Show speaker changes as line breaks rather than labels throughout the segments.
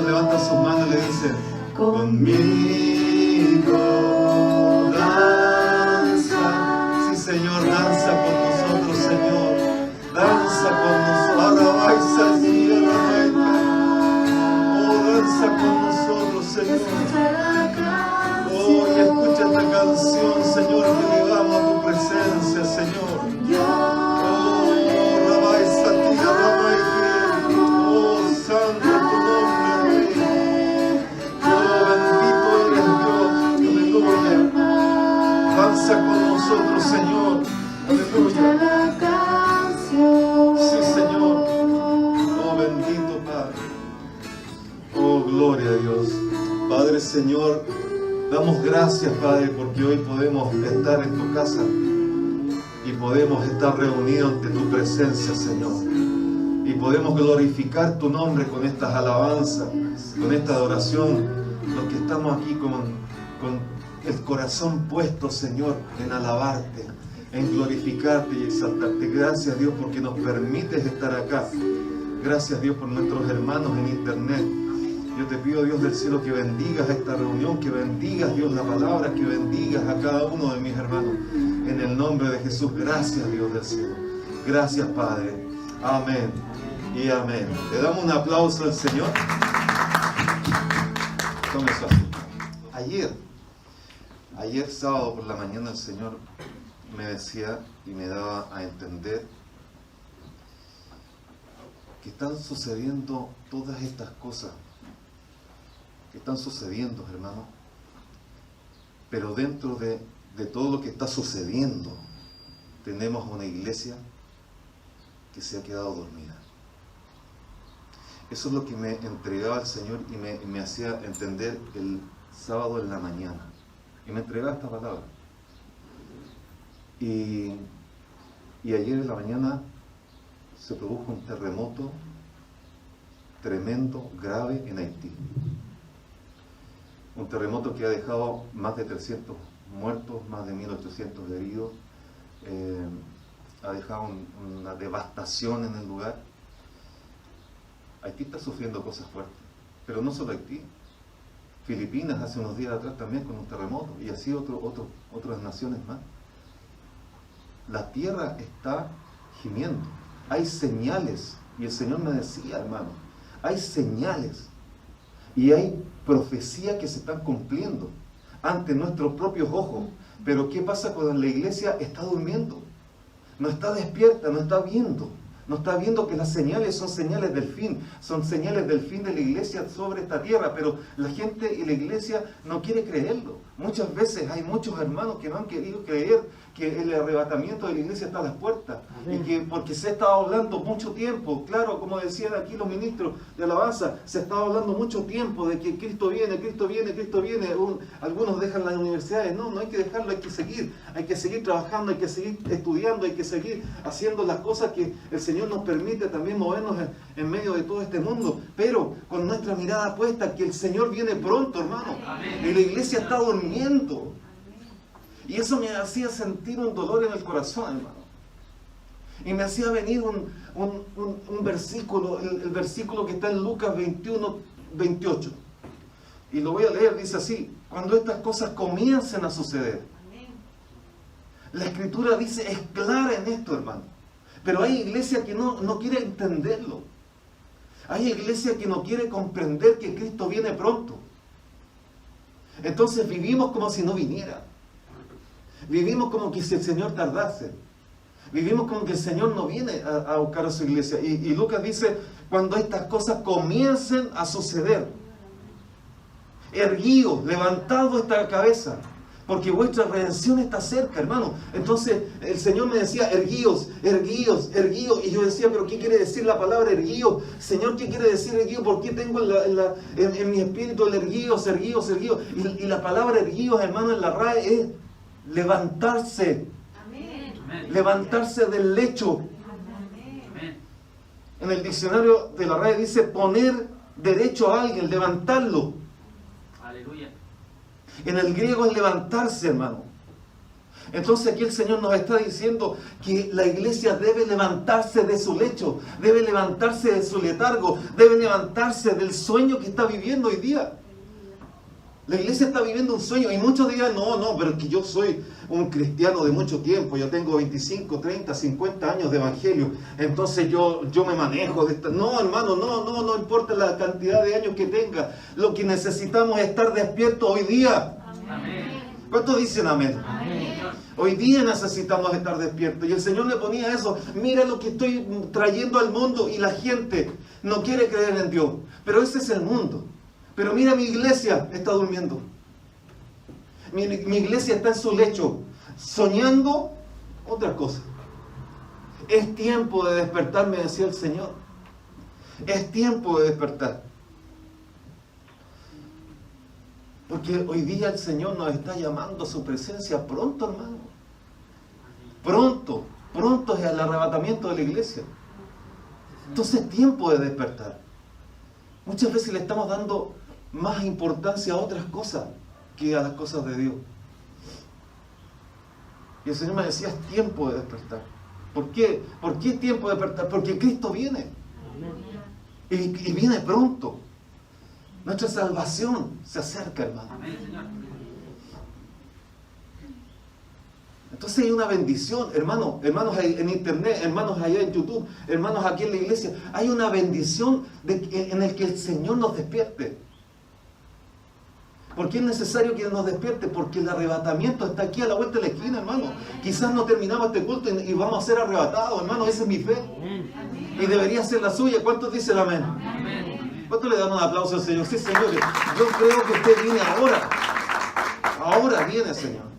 levanta sus manos y le dice: conmigo danza. Sí, Señor, danza con nosotros, Señor. Danza con nosotros. Ahora danza con nosotros, Señor. Oh, y escucha esta canción, Señor, que llevamos a tu presencia, Señor. Oh, Rabay Satya, Rabay. Oh, santo tu nombre, Rey. Oh, bendito eres Dios. Aleluya. Danza con nosotros, Señor. Aleluya. Sí, Señor. Oh, bendito Padre. Oh, gloria a Dios. Padre, Señor, damos gracias, Padre, porque hoy podemos estar en tu casa y podemos estar reunidos ante tu presencia, Señor. Y podemos glorificar tu nombre con estas alabanzas, con esta adoración. Los que estamos aquí con el corazón puesto, Señor, en alabarte, en glorificarte y exaltarte. Gracias, Dios, porque nos permites estar acá. Gracias, Dios, por nuestros hermanos en internet. Yo te pido, Dios del cielo, que bendigas esta reunión, que bendigas, Dios, la palabra, que bendigas a cada uno de mis hermanos. En el nombre de Jesús, gracias, Dios del cielo. Gracias, Padre. Amén y amén. Le damos un aplauso al Señor. Tome su asiento. Ayer sábado por la mañana, el Señor me decía y me daba a entender que están sucediendo todas estas cosas que están sucediendo, hermano, pero dentro de todo lo que está sucediendo tenemos una iglesia que se ha quedado dormida. Eso es lo que me entregaba el Señor y me hacía entender el sábado en la mañana, y me entregaba esta palabra. Y ayer en la mañana se produjo un terremoto tremendo, grave en Haití. Un terremoto que ha dejado más de 300 muertos, más de 1.800 heridos, ha dejado una devastación en el lugar. Haití está sufriendo cosas fuertes, pero no solo Haití. Filipinas hace unos días atrás también con un terremoto, y así otras naciones más. La tierra está gimiendo, hay señales, y el Señor me decía, hermano, hay señales. Y hay profecías que se están cumpliendo ante nuestros propios ojos. Pero ¿qué pasa cuando la iglesia está durmiendo? No está despierta, no está viendo. No está viendo que las señales son señales del fin. Son señales del fin de la iglesia sobre esta tierra. Pero la gente y la iglesia no quiere creerlo. Muchas veces hay muchos hermanos que no han querido creer que el arrebatamiento de la iglesia está a las puertas. Amén. Y que porque se ha estado hablando mucho tiempo, claro, como decían aquí los ministros de alabanza, se ha estado hablando mucho tiempo de que Cristo viene, Cristo viene, Cristo viene. Algunos dejan las universidades. No hay que dejarlo, hay que seguir trabajando, hay que seguir estudiando, hay que seguir haciendo las cosas que el Señor nos permite también movernos en medio de todo este mundo, pero con nuestra mirada puesta que el Señor viene pronto, hermano. Amén. Y la iglesia está durmiendo. Y eso me hacía sentir un dolor en el corazón, hermano. Y me hacía venir un versículo, el versículo que está en Lucas 21, 28. Y lo voy a leer, dice así: cuando estas cosas comiencen a suceder. La Escritura dice, es clara en esto, hermano. Pero hay iglesia que no quiere entenderlo. Hay iglesia que no quiere comprender que Cristo viene pronto. Entonces vivimos como si no viniera. Vivimos como que si el Señor tardase. Vivimos como que el Señor no viene a buscar a su iglesia. Y Lucas dice, cuando estas cosas comiencen a suceder, erguíos, levantad vuestra cabeza, porque vuestra redención está cerca, hermano. Entonces el Señor me decía, erguíos, erguíos, erguíos. Y yo decía, pero ¿qué quiere decir la palabra erguíos? Señor, ¿qué quiere decir erguíos? ¿Por qué tengo en mi espíritu el erguíos, erguíos, erguíos? Y la palabra erguíos, hermano, en la RAE es levantarse. Amén. Levantarse del lecho. Amén. En el diccionario de la RAE dice poner derecho a alguien, levantarlo. Aleluya. En el griego es levantarse, hermano. Entonces aquí el Señor nos está diciendo que la iglesia debe levantarse de su lecho, debe levantarse de su letargo, debe levantarse del sueño que está viviendo hoy día. La iglesia está viviendo un sueño y muchos dirán, no, pero es que yo soy un cristiano de mucho tiempo, yo tengo 25, 30, 50 años de evangelio, entonces yo me manejo de esta... No, hermano, no importa la cantidad de años que tenga, lo que necesitamos es estar despiertos hoy día.
Amén.
¿Cuántos dicen amén?
Amén.
Hoy día necesitamos estar despiertos. Y el Señor le ponía eso. Mira lo que estoy trayendo al mundo y la gente no quiere creer en Dios. Pero ese es el mundo. Pero mira, mi iglesia está durmiendo. Mi iglesia está en su lecho, soñando otra cosa. Es tiempo de despertar, me decía el Señor. Es tiempo de despertar. Porque hoy día el Señor nos está llamando a su presencia pronto, hermano. Pronto es el arrebatamiento de la iglesia. Entonces es tiempo de despertar. Muchas veces le estamos dando más importancia a otras cosas que a las cosas de Dios. Y el Señor me decía, es tiempo de despertar. ¿Por qué? ¿Por qué es tiempo de despertar? Porque Cristo viene. Y viene pronto. Nuestra salvación se acerca, hermano. Entonces hay una bendición, hermanos en internet, hermanos allá en YouTube, hermanos aquí en la iglesia. Hay una bendición en el que el Señor nos despierte. ¿Por qué es necesario que nos despierte? Porque el arrebatamiento está aquí a la vuelta de la esquina, hermano. Quizás no terminamos este culto y vamos a ser arrebatados, hermano. Esa es mi fe. Y debería ser la suya. ¿Cuántos dicen amén? ¿Cuántos le dan un aplauso al Señor? Sí, Señor. Yo creo que usted viene ahora. Ahora viene, Señor.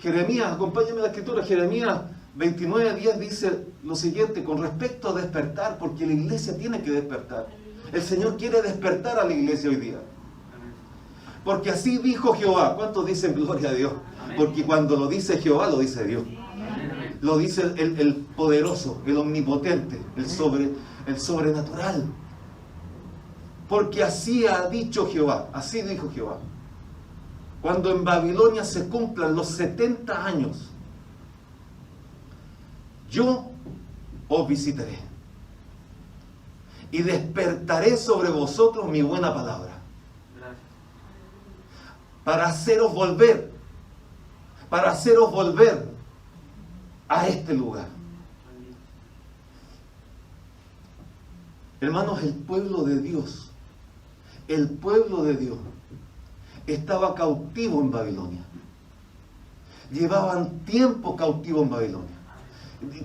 Jeremías, acompáñame a la escritura. Jeremías 29:10 dice lo siguiente con respecto a despertar, porque la iglesia tiene que despertar. El Señor quiere despertar a la iglesia hoy día. Porque así dijo Jehová. ¿Cuántos dicen gloria a Dios? Porque cuando lo dice Jehová, lo dice Dios. Lo dice el poderoso, el omnipotente, el sobrenatural. Porque así ha dicho Jehová, así dijo Jehová. Cuando en Babilonia se cumplan los 70 años, yo os visitaré y despertaré sobre vosotros mi buena palabra. Para haceros volver a este lugar. Hermanos, el pueblo de Dios estaba cautivo en Babilonia. Llevaban tiempo cautivo en Babilonia.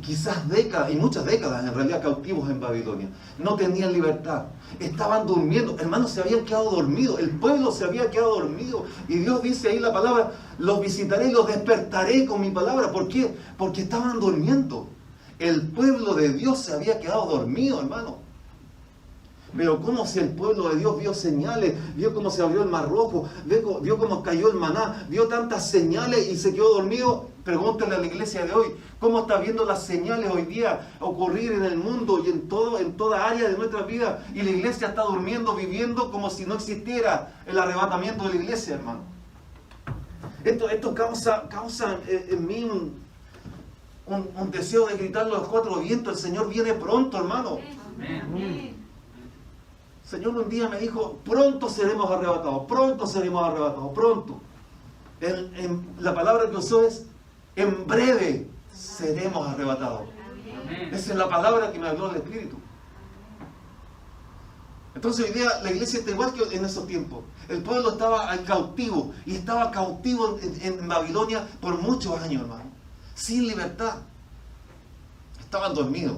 Quizás décadas, y muchas décadas en realidad cautivos en Babilonia. No tenían libertad. Estaban durmiendo. Hermanos, se habían quedado dormidos. El pueblo se había quedado dormido. Y Dios dice ahí la palabra, los visitaré y los despertaré con mi palabra. ¿Por qué? Porque estaban durmiendo. El pueblo de Dios se había quedado dormido, hermano. Pero como si el pueblo de Dios vio señales, vio cómo se abrió el mar rojo, vio cómo cayó el maná, vio tantas señales y se quedó dormido. Pregúntale a la iglesia de hoy, ¿cómo está viendo las señales hoy día ocurrir en el mundo y en toda área de nuestra vida? Y la iglesia está durmiendo, viviendo como si no existiera el arrebatamiento de la iglesia, hermano. Esto causa en mí un deseo de gritarlo a los cuatro vientos. El Señor viene pronto, hermano.
Amén.
El Señor un día me dijo, pronto seremos arrebatados, pronto. La palabra que usó es, en breve seremos arrebatados.
Amén.
Esa es la palabra que me habló el Espíritu. Entonces hoy día la iglesia está igual que en esos tiempos. El pueblo estaba cautivo, y estaba cautivo en Babilonia por muchos años, hermano. Sin libertad. Estaban dormidos.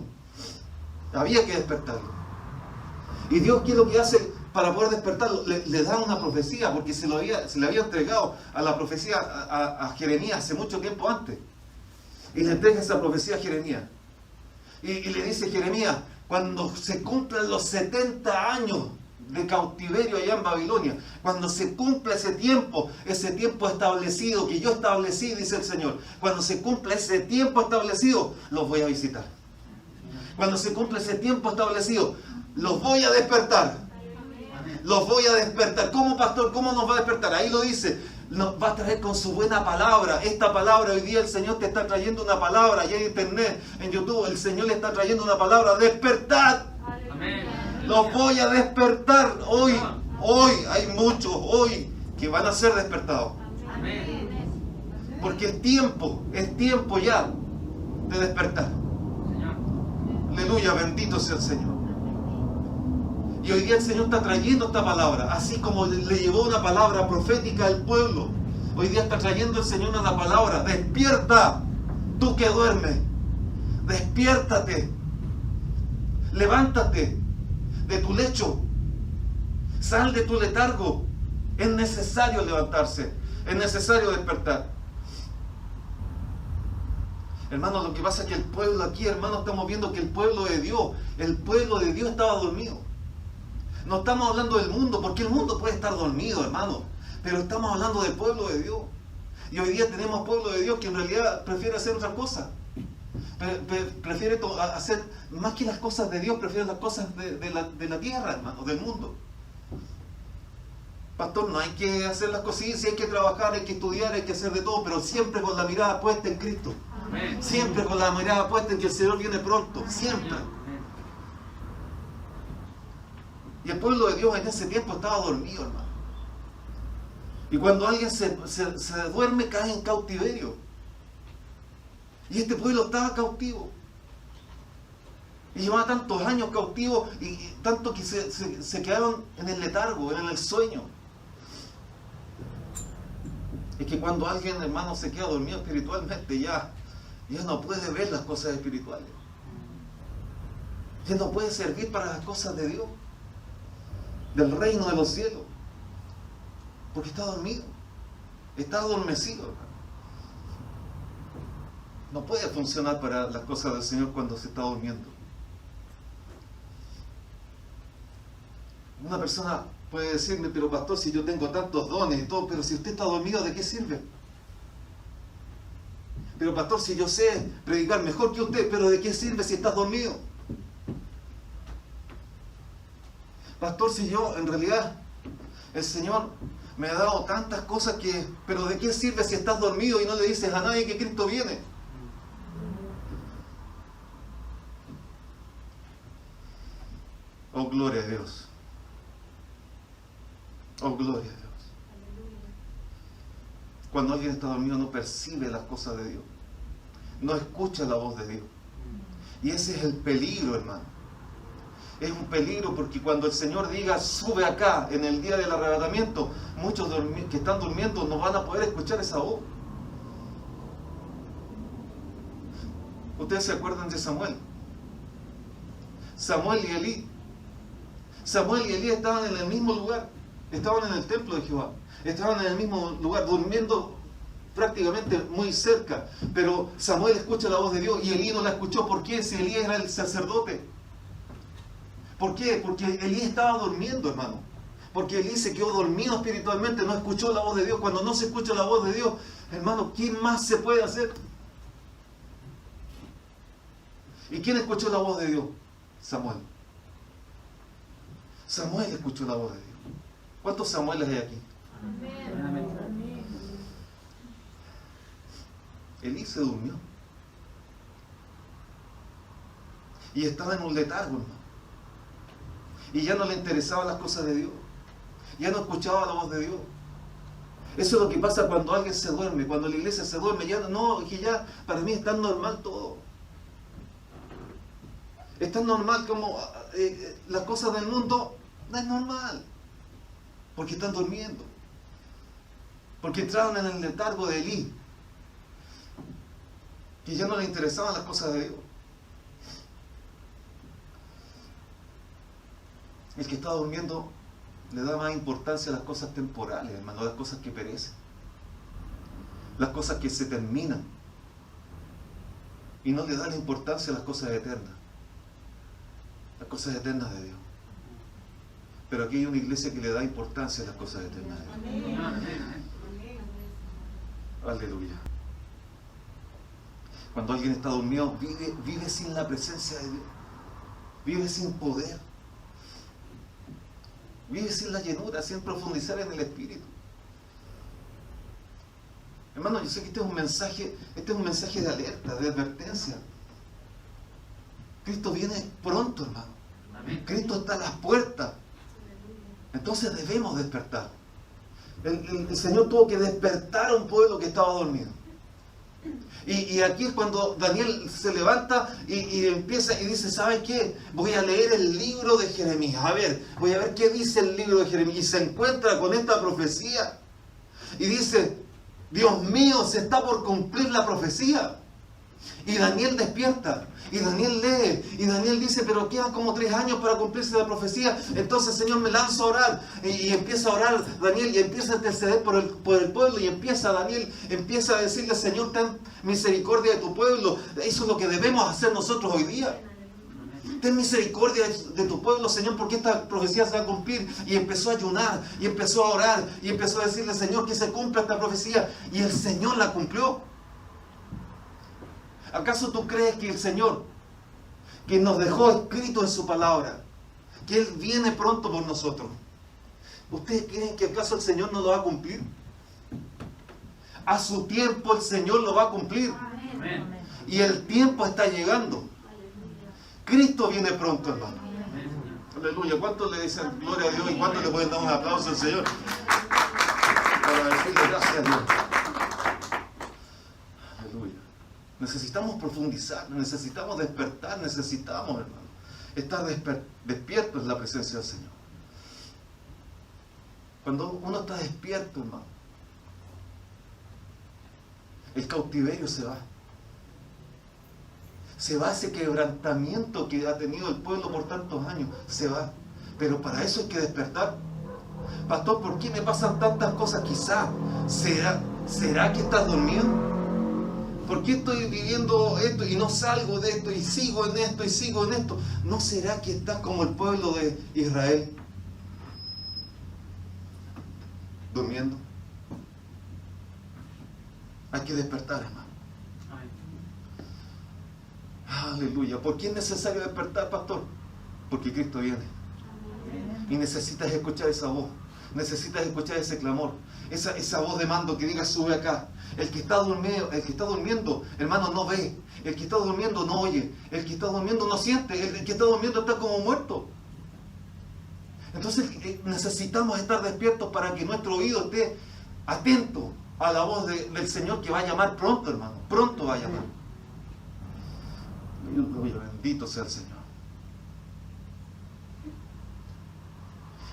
Había que despertarlo. Y Dios, ¿qué es lo que hace para poder despertarlo? Le da una profecía, porque se le había entregado a la profecía a Jeremías hace mucho tiempo antes. Y le entrega esa profecía a Jeremías. Y le dice Jeremías, cuando se cumplan los 70 años de cautiverio allá en Babilonia, cuando se cumpla ese tiempo establecido, que yo establecí, dice el Señor, cuando se cumpla ese tiempo establecido, los voy a visitar. Cuando se cumpla ese tiempo establecido, los voy a despertar. Los voy a despertar. ¿Cómo, pastor? ¿Cómo nos va a despertar? Ahí lo dice. nos va a traer con su buena palabra. Esta palabra, hoy día el Señor te está trayendo una palabra, ya en internet, en YouTube, el Señor le está trayendo una palabra, despertad.
Amén.
Los voy a despertar hoy. Hoy hay muchos hoy que van a ser despertados.
Amén.
Porque es tiempo ya de despertar.
Señor.
Aleluya, bendito sea el Señor. Y hoy día el Señor está trayendo esta palabra, así como le llevó una palabra profética al pueblo. Hoy día está trayendo el Señor una palabra. Despierta, tú que duermes. Despiértate. Levántate de tu lecho. Sal de tu letargo. Es necesario levantarse. Es necesario despertar. Hermanos, lo que pasa es que el pueblo aquí, hermanos, estamos viendo que el pueblo de Dios estaba dormido. No estamos hablando del mundo, porque el mundo puede estar dormido, hermano. Pero estamos hablando del pueblo de Dios. Y hoy día tenemos pueblo de Dios que en realidad prefiere hacer otra cosa. Prefiere hacer, más que las cosas de Dios, prefiere las cosas de la tierra, hermano, del mundo. Pastor, no hay que hacer las cositas, hay que trabajar, hay que estudiar, hay que hacer de todo, pero siempre con la mirada puesta en Cristo.
Amén.
Siempre con la mirada puesta en que el Señor viene pronto. Siempre. Y el pueblo de Dios en ese tiempo estaba dormido, hermano. Y cuando alguien se duerme, cae en cautiverio. Y este pueblo estaba cautivo. Y llevaba tantos años cautivo y tanto que se quedaron en el letargo, en el sueño. Es que cuando alguien, hermano, se queda dormido espiritualmente, ya no puede ver las cosas espirituales. Ya no puede servir para las cosas de Dios, del reino de los cielos, porque está dormido, está adormecido, hermano. No puede funcionar para las cosas del Señor cuando se está durmiendo. Una persona puede decirme, pero pastor, si yo tengo tantos dones y todo, pero si usted está dormido, ¿de qué sirve? Pero pastor, si yo sé predicar mejor que usted, pero ¿de qué sirve si estás dormido? Pastor, si yo, en realidad, el Señor me ha dado tantas cosas que, pero ¿de qué sirve si estás dormido y no le dices a nadie que Cristo viene? Oh, gloria a Dios. Oh, gloria a Dios. Cuando alguien está dormido no percibe las cosas de Dios. No escucha la voz de Dios. Y ese es el peligro, hermano. Es un peligro porque cuando el Señor diga, sube acá en el día del arrebatamiento, muchos que están durmiendo no van a poder escuchar esa voz. Ustedes se acuerdan de Samuel. Samuel y Elí. Samuel y Elí estaban en el mismo lugar. Estaban en el templo de Jehová. Estaban en el mismo lugar, durmiendo prácticamente muy cerca. Pero Samuel escucha la voz de Dios y Elí no la escuchó. ¿Por qué? Si Elí era el sacerdote. ¿Por qué? Porque Elí estaba durmiendo, hermano. Porque Elí se quedó dormido espiritualmente, no escuchó la voz de Dios. Cuando no se escucha la voz de Dios, hermano, ¿qué más se puede hacer? ¿Y quién escuchó la voz de Dios? Samuel. Samuel escuchó la voz de Dios. ¿Cuántos Samueles hay aquí?
Amén.
Elí se durmió. Y estaba en un letargo, hermano. Y ya no le interesaban las cosas de Dios. Ya no escuchaba la voz de Dios. Eso es lo que pasa cuando alguien se duerme, cuando la iglesia se duerme. Que ya para mí es tan normal todo. Es tan normal como las cosas del mundo, no es normal. Porque están durmiendo. Porque entraron en el letargo de Elí. Que ya no le interesaban las cosas de Dios. El que está durmiendo le da más importancia a las cosas temporales, hermano, a las cosas que perecen. Las cosas que se terminan. Y no le da la importancia a las cosas eternas. Las cosas eternas de Dios. Pero aquí hay una iglesia que le da importancia a las cosas eternas de Dios. Aleluya. Cuando alguien está dormido, vive sin la presencia de Dios. Vive sin poder. Vive sin la llenura, sin profundizar en el Espíritu. Hermano, yo sé que este es un mensaje de alerta, de advertencia. Cristo viene pronto, hermano. Cristo está a las puertas. Entonces debemos despertar. El Señor tuvo que despertar a un pueblo que estaba dormido. Y aquí es cuando Daniel se levanta y empieza y dice, ¿saben qué? Voy a leer el libro de Jeremías. Voy a ver qué dice el libro de Jeremías. Y se encuentra con esta profecía. Y dice, Dios mío, se está por cumplir la profecía. Y Daniel despierta, y Daniel lee, y Daniel dice, pero quedan como 3 años para cumplirse la profecía. Entonces, Señor, me lanzo a orar, y empieza a orar Daniel, y empieza a interceder por el pueblo, y Daniel empieza a decirle, Señor, ten misericordia de tu pueblo. Eso es lo que debemos hacer nosotros hoy día. Ten misericordia de tu pueblo, Señor, porque esta profecía se va a cumplir. Y empezó a ayunar, y empezó a orar, y empezó a decirle, Señor, que se cumpla esta profecía. Y el Señor la cumplió. ¿Acaso tú crees que el Señor, que nos dejó escrito en su palabra, que Él viene pronto por nosotros, ¿ustedes creen que acaso el Señor no lo va a cumplir? A su tiempo el Señor lo va a cumplir.
Amén.
Y el tiempo está llegando. Cristo viene pronto, hermano. Aleluya. ¿Cuántos le dicen gloria a Dios y cuántos le pueden dar un aplauso al Señor? Para decirle gracias a Dios. Aleluya. Necesitamos profundizar, necesitamos despertar, necesitamos, hermano, estar despiertos en la presencia del Señor. Cuando uno está despierto, hermano, el cautiverio se va. Se va ese quebrantamiento que ha tenido el pueblo por tantos años, se va. Pero para eso hay que despertar. Pastor, ¿por qué me pasan tantas cosas? Quizá, ¿será que estás dormido? ¿Por qué estoy viviendo esto y no salgo de esto y sigo en esto y sigo en esto? ¿No será que estás como el pueblo de Israel? Durmiendo. Hay que despertar, hermano. Aleluya. ¿Por qué es necesario despertar, pastor? Porque Cristo viene. Y necesitas escuchar esa voz. Necesitas escuchar ese clamor. Esa voz de mando que diga, sube acá. El que está durmiendo, hermano, no ve. El que está durmiendo no oye. El que está durmiendo no siente. El que está durmiendo está como muerto. Entonces necesitamos estar despiertos para que nuestro oído esté atento a la voz del Señor, que va a llamar pronto, hermano. Pronto va a llamar. Bendito sea el Señor.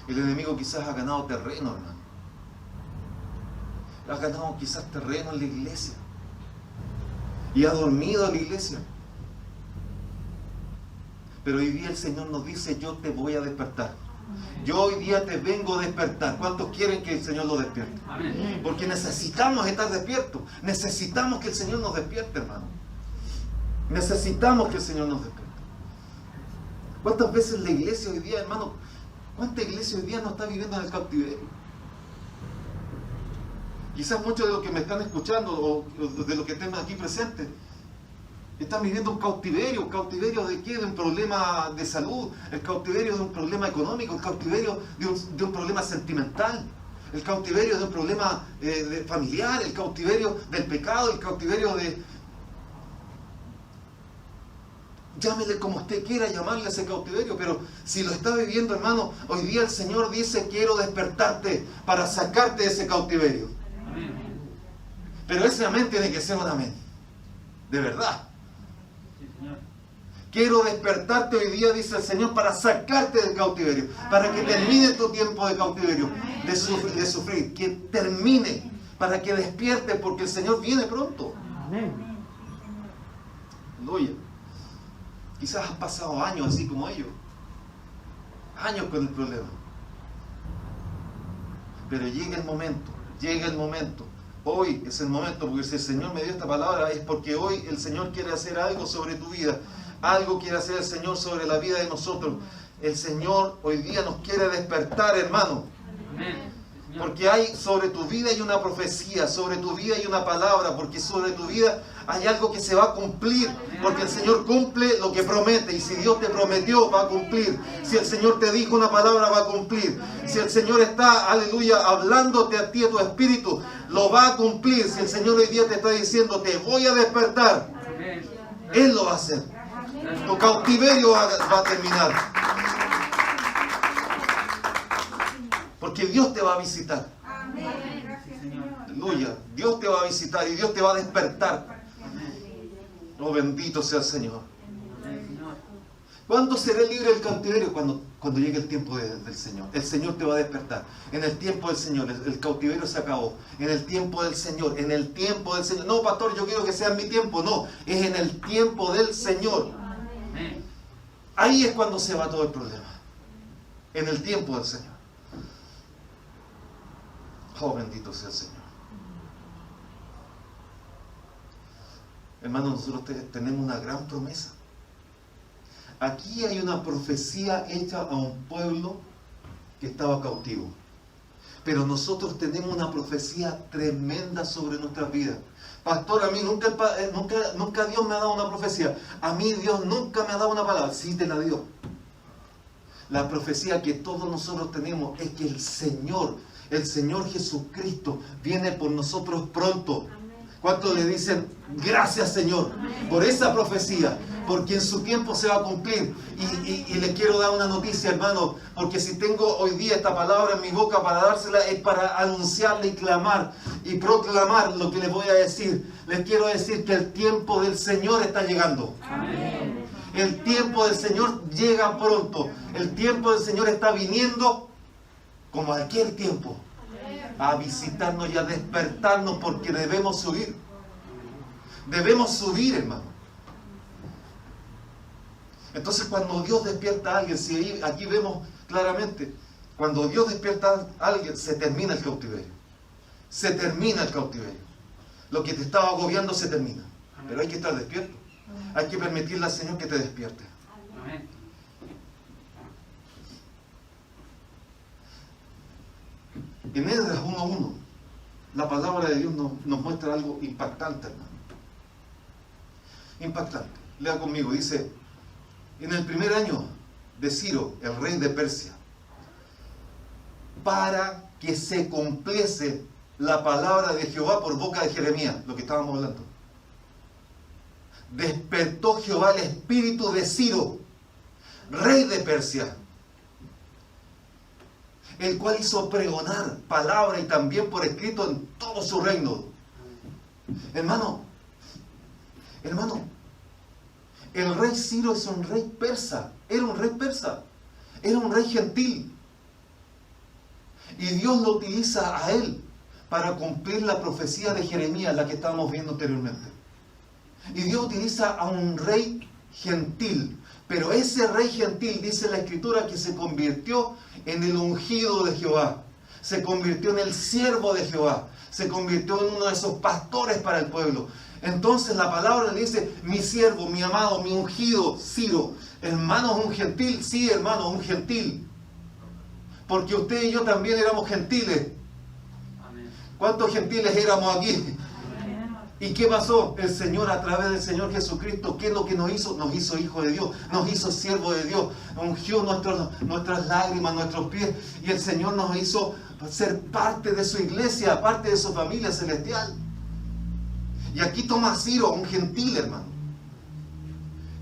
El enemigo quizás ha ganado terreno, hermano. Ha ganado quizás terreno en la iglesia. Y ha dormido en la iglesia. Pero hoy día el Señor nos dice, yo te voy a despertar. Yo hoy día te vengo a despertar. ¿Cuántos quieren que el Señor lo despierte?
Amén.
Porque necesitamos estar despiertos. Necesitamos que el Señor nos despierte, hermano. Necesitamos que el Señor nos despierte. ¿Cuántas veces la iglesia hoy día, hermano, cuánta iglesia hoy día no está viviendo en el cautiverio? Quizás muchos de los que me están escuchando o de los que estén aquí presentes están viviendo un cautiverio. ¿Un cautiverio de qué? De un problema de salud, el cautiverio de un problema económico, el cautiverio de un problema sentimental, el cautiverio de un problema familiar, el cautiverio del pecado, el cautiverio de... Llámele como usted quiera llamarle a ese cautiverio, pero si lo está viviendo, hermano, hoy día el Señor dice, quiero despertarte para sacarte de ese cautiverio.
Amén.
Pero ese amén tiene que ser un amén, de verdad.
Sí, Señor.
Quiero despertarte hoy día, dice el Señor, para sacarte del cautiverio, para que termine tu tiempo de cautiverio, de sufrir, que termine, para que despierte, porque el Señor viene pronto.
Amén.
Aleluya. Quizás has pasado años así como ellos, años con el problema. Pero llega el momento. Hoy es el momento, porque si el Señor me dio esta palabra es porque hoy el Señor quiere hacer algo sobre tu vida. Algo quiere hacer el Señor sobre la vida de nosotros. El Señor hoy día nos quiere despertar, hermano.
Amén.
Porque hay sobre tu vida hay una profecía, sobre tu vida hay una palabra, porque sobre tu vida Hay algo que se va a cumplir, porque el Señor cumple lo que promete. Y si Dios te prometió, va a cumplir. Si el Señor te dijo una palabra, va a cumplir. Si el Señor está, aleluya, hablándote a ti, a tu espíritu, lo va a cumplir. Si el Señor hoy día te está diciendo, te voy a despertar, Él lo va a hacer. Tu cautiverio va a terminar. Porque Dios te va a visitar. Aleluya. Dios te va a visitar y Dios te va a despertar. Oh, bendito sea el Señor. ¿Cuándo seré libre del cautiverio? Cuando llegue el tiempo del Señor. El Señor te va a despertar. En el tiempo del Señor. El cautiverio se acabó. En el tiempo del Señor. En el tiempo del Señor. No, pastor, yo quiero que sea en mi tiempo. No, es en el tiempo del Señor. Ahí es cuando se va todo el problema. En el tiempo del Señor. Oh, bendito sea el Señor. Hermanos, nosotros tenemos una gran promesa. Aquí hay una profecía hecha a un pueblo que estaba cautivo. Pero nosotros tenemos una profecía tremenda sobre nuestras vidas. Pastor, a mí nunca Dios me ha dado una profecía. A mí Dios nunca me ha dado una palabra. Sí te la dio. La profecía que todos nosotros tenemos es que el Señor Jesucristo viene por nosotros pronto. ¿Cuántos le dicen gracias, Señor, por esa profecía? Porque en su tiempo se va a cumplir. Y les quiero dar una noticia, hermano, porque si tengo hoy día esta palabra en mi boca para dársela, es para anunciarle y clamar y proclamar lo que les voy a decir. Les quiero decir que el tiempo del Señor está llegando. Amén. El tiempo del Señor llega pronto. El tiempo del Señor está viniendo como aquel tiempo, a visitarnos y a despertarnos, porque debemos subir. Debemos subir, hermano. Entonces, cuando Dios despierta a alguien, si aquí vemos claramente, cuando Dios despierta a alguien, se termina el cautiverio. Se termina el cautiverio. Lo que te estaba agobiando se termina. Pero hay que estar despierto. Hay que permitirle al Señor que te despierte. Amén. En Esdras 1:1, la palabra de Dios nos muestra algo impactante, hermano. Impactante. Lea conmigo, dice: en el primer año de Ciro, el rey de Persia, para que se cumpliese la palabra de Jehová por boca de Jeremías, lo que estábamos hablando, despertó Jehová el espíritu de Ciro, rey de Persia, el cual hizo pregonar palabra y también por escrito en todo su reino. Hermano, el rey Ciro es un rey persa, era un rey persa, era un rey gentil. Y Dios lo utiliza a él para cumplir la profecía de Jeremías, la que estábamos viendo anteriormente. Y Dios utiliza a un rey gentil. Pero ese rey gentil, dice la Escritura, que se convirtió en el ungido de Jehová. Se convirtió en el siervo de Jehová. Se convirtió en uno de esos pastores para el pueblo. Entonces la palabra le dice: mi siervo, mi amado, mi ungido, Ciro. Hermano, ¿es un gentil? Sí, hermano, un gentil. Porque usted y yo también éramos gentiles. ¿Cuántos gentiles éramos aquí? ¿Y qué pasó? El Señor, a través del Señor Jesucristo, ¿qué es lo que nos hizo? Nos hizo hijos de Dios, nos hizo siervos de Dios, ungió nuestras lágrimas, nuestros pies, y el Señor nos hizo ser parte de su iglesia, parte de su familia celestial. Y aquí toma a Ciro, un gentil, hermano,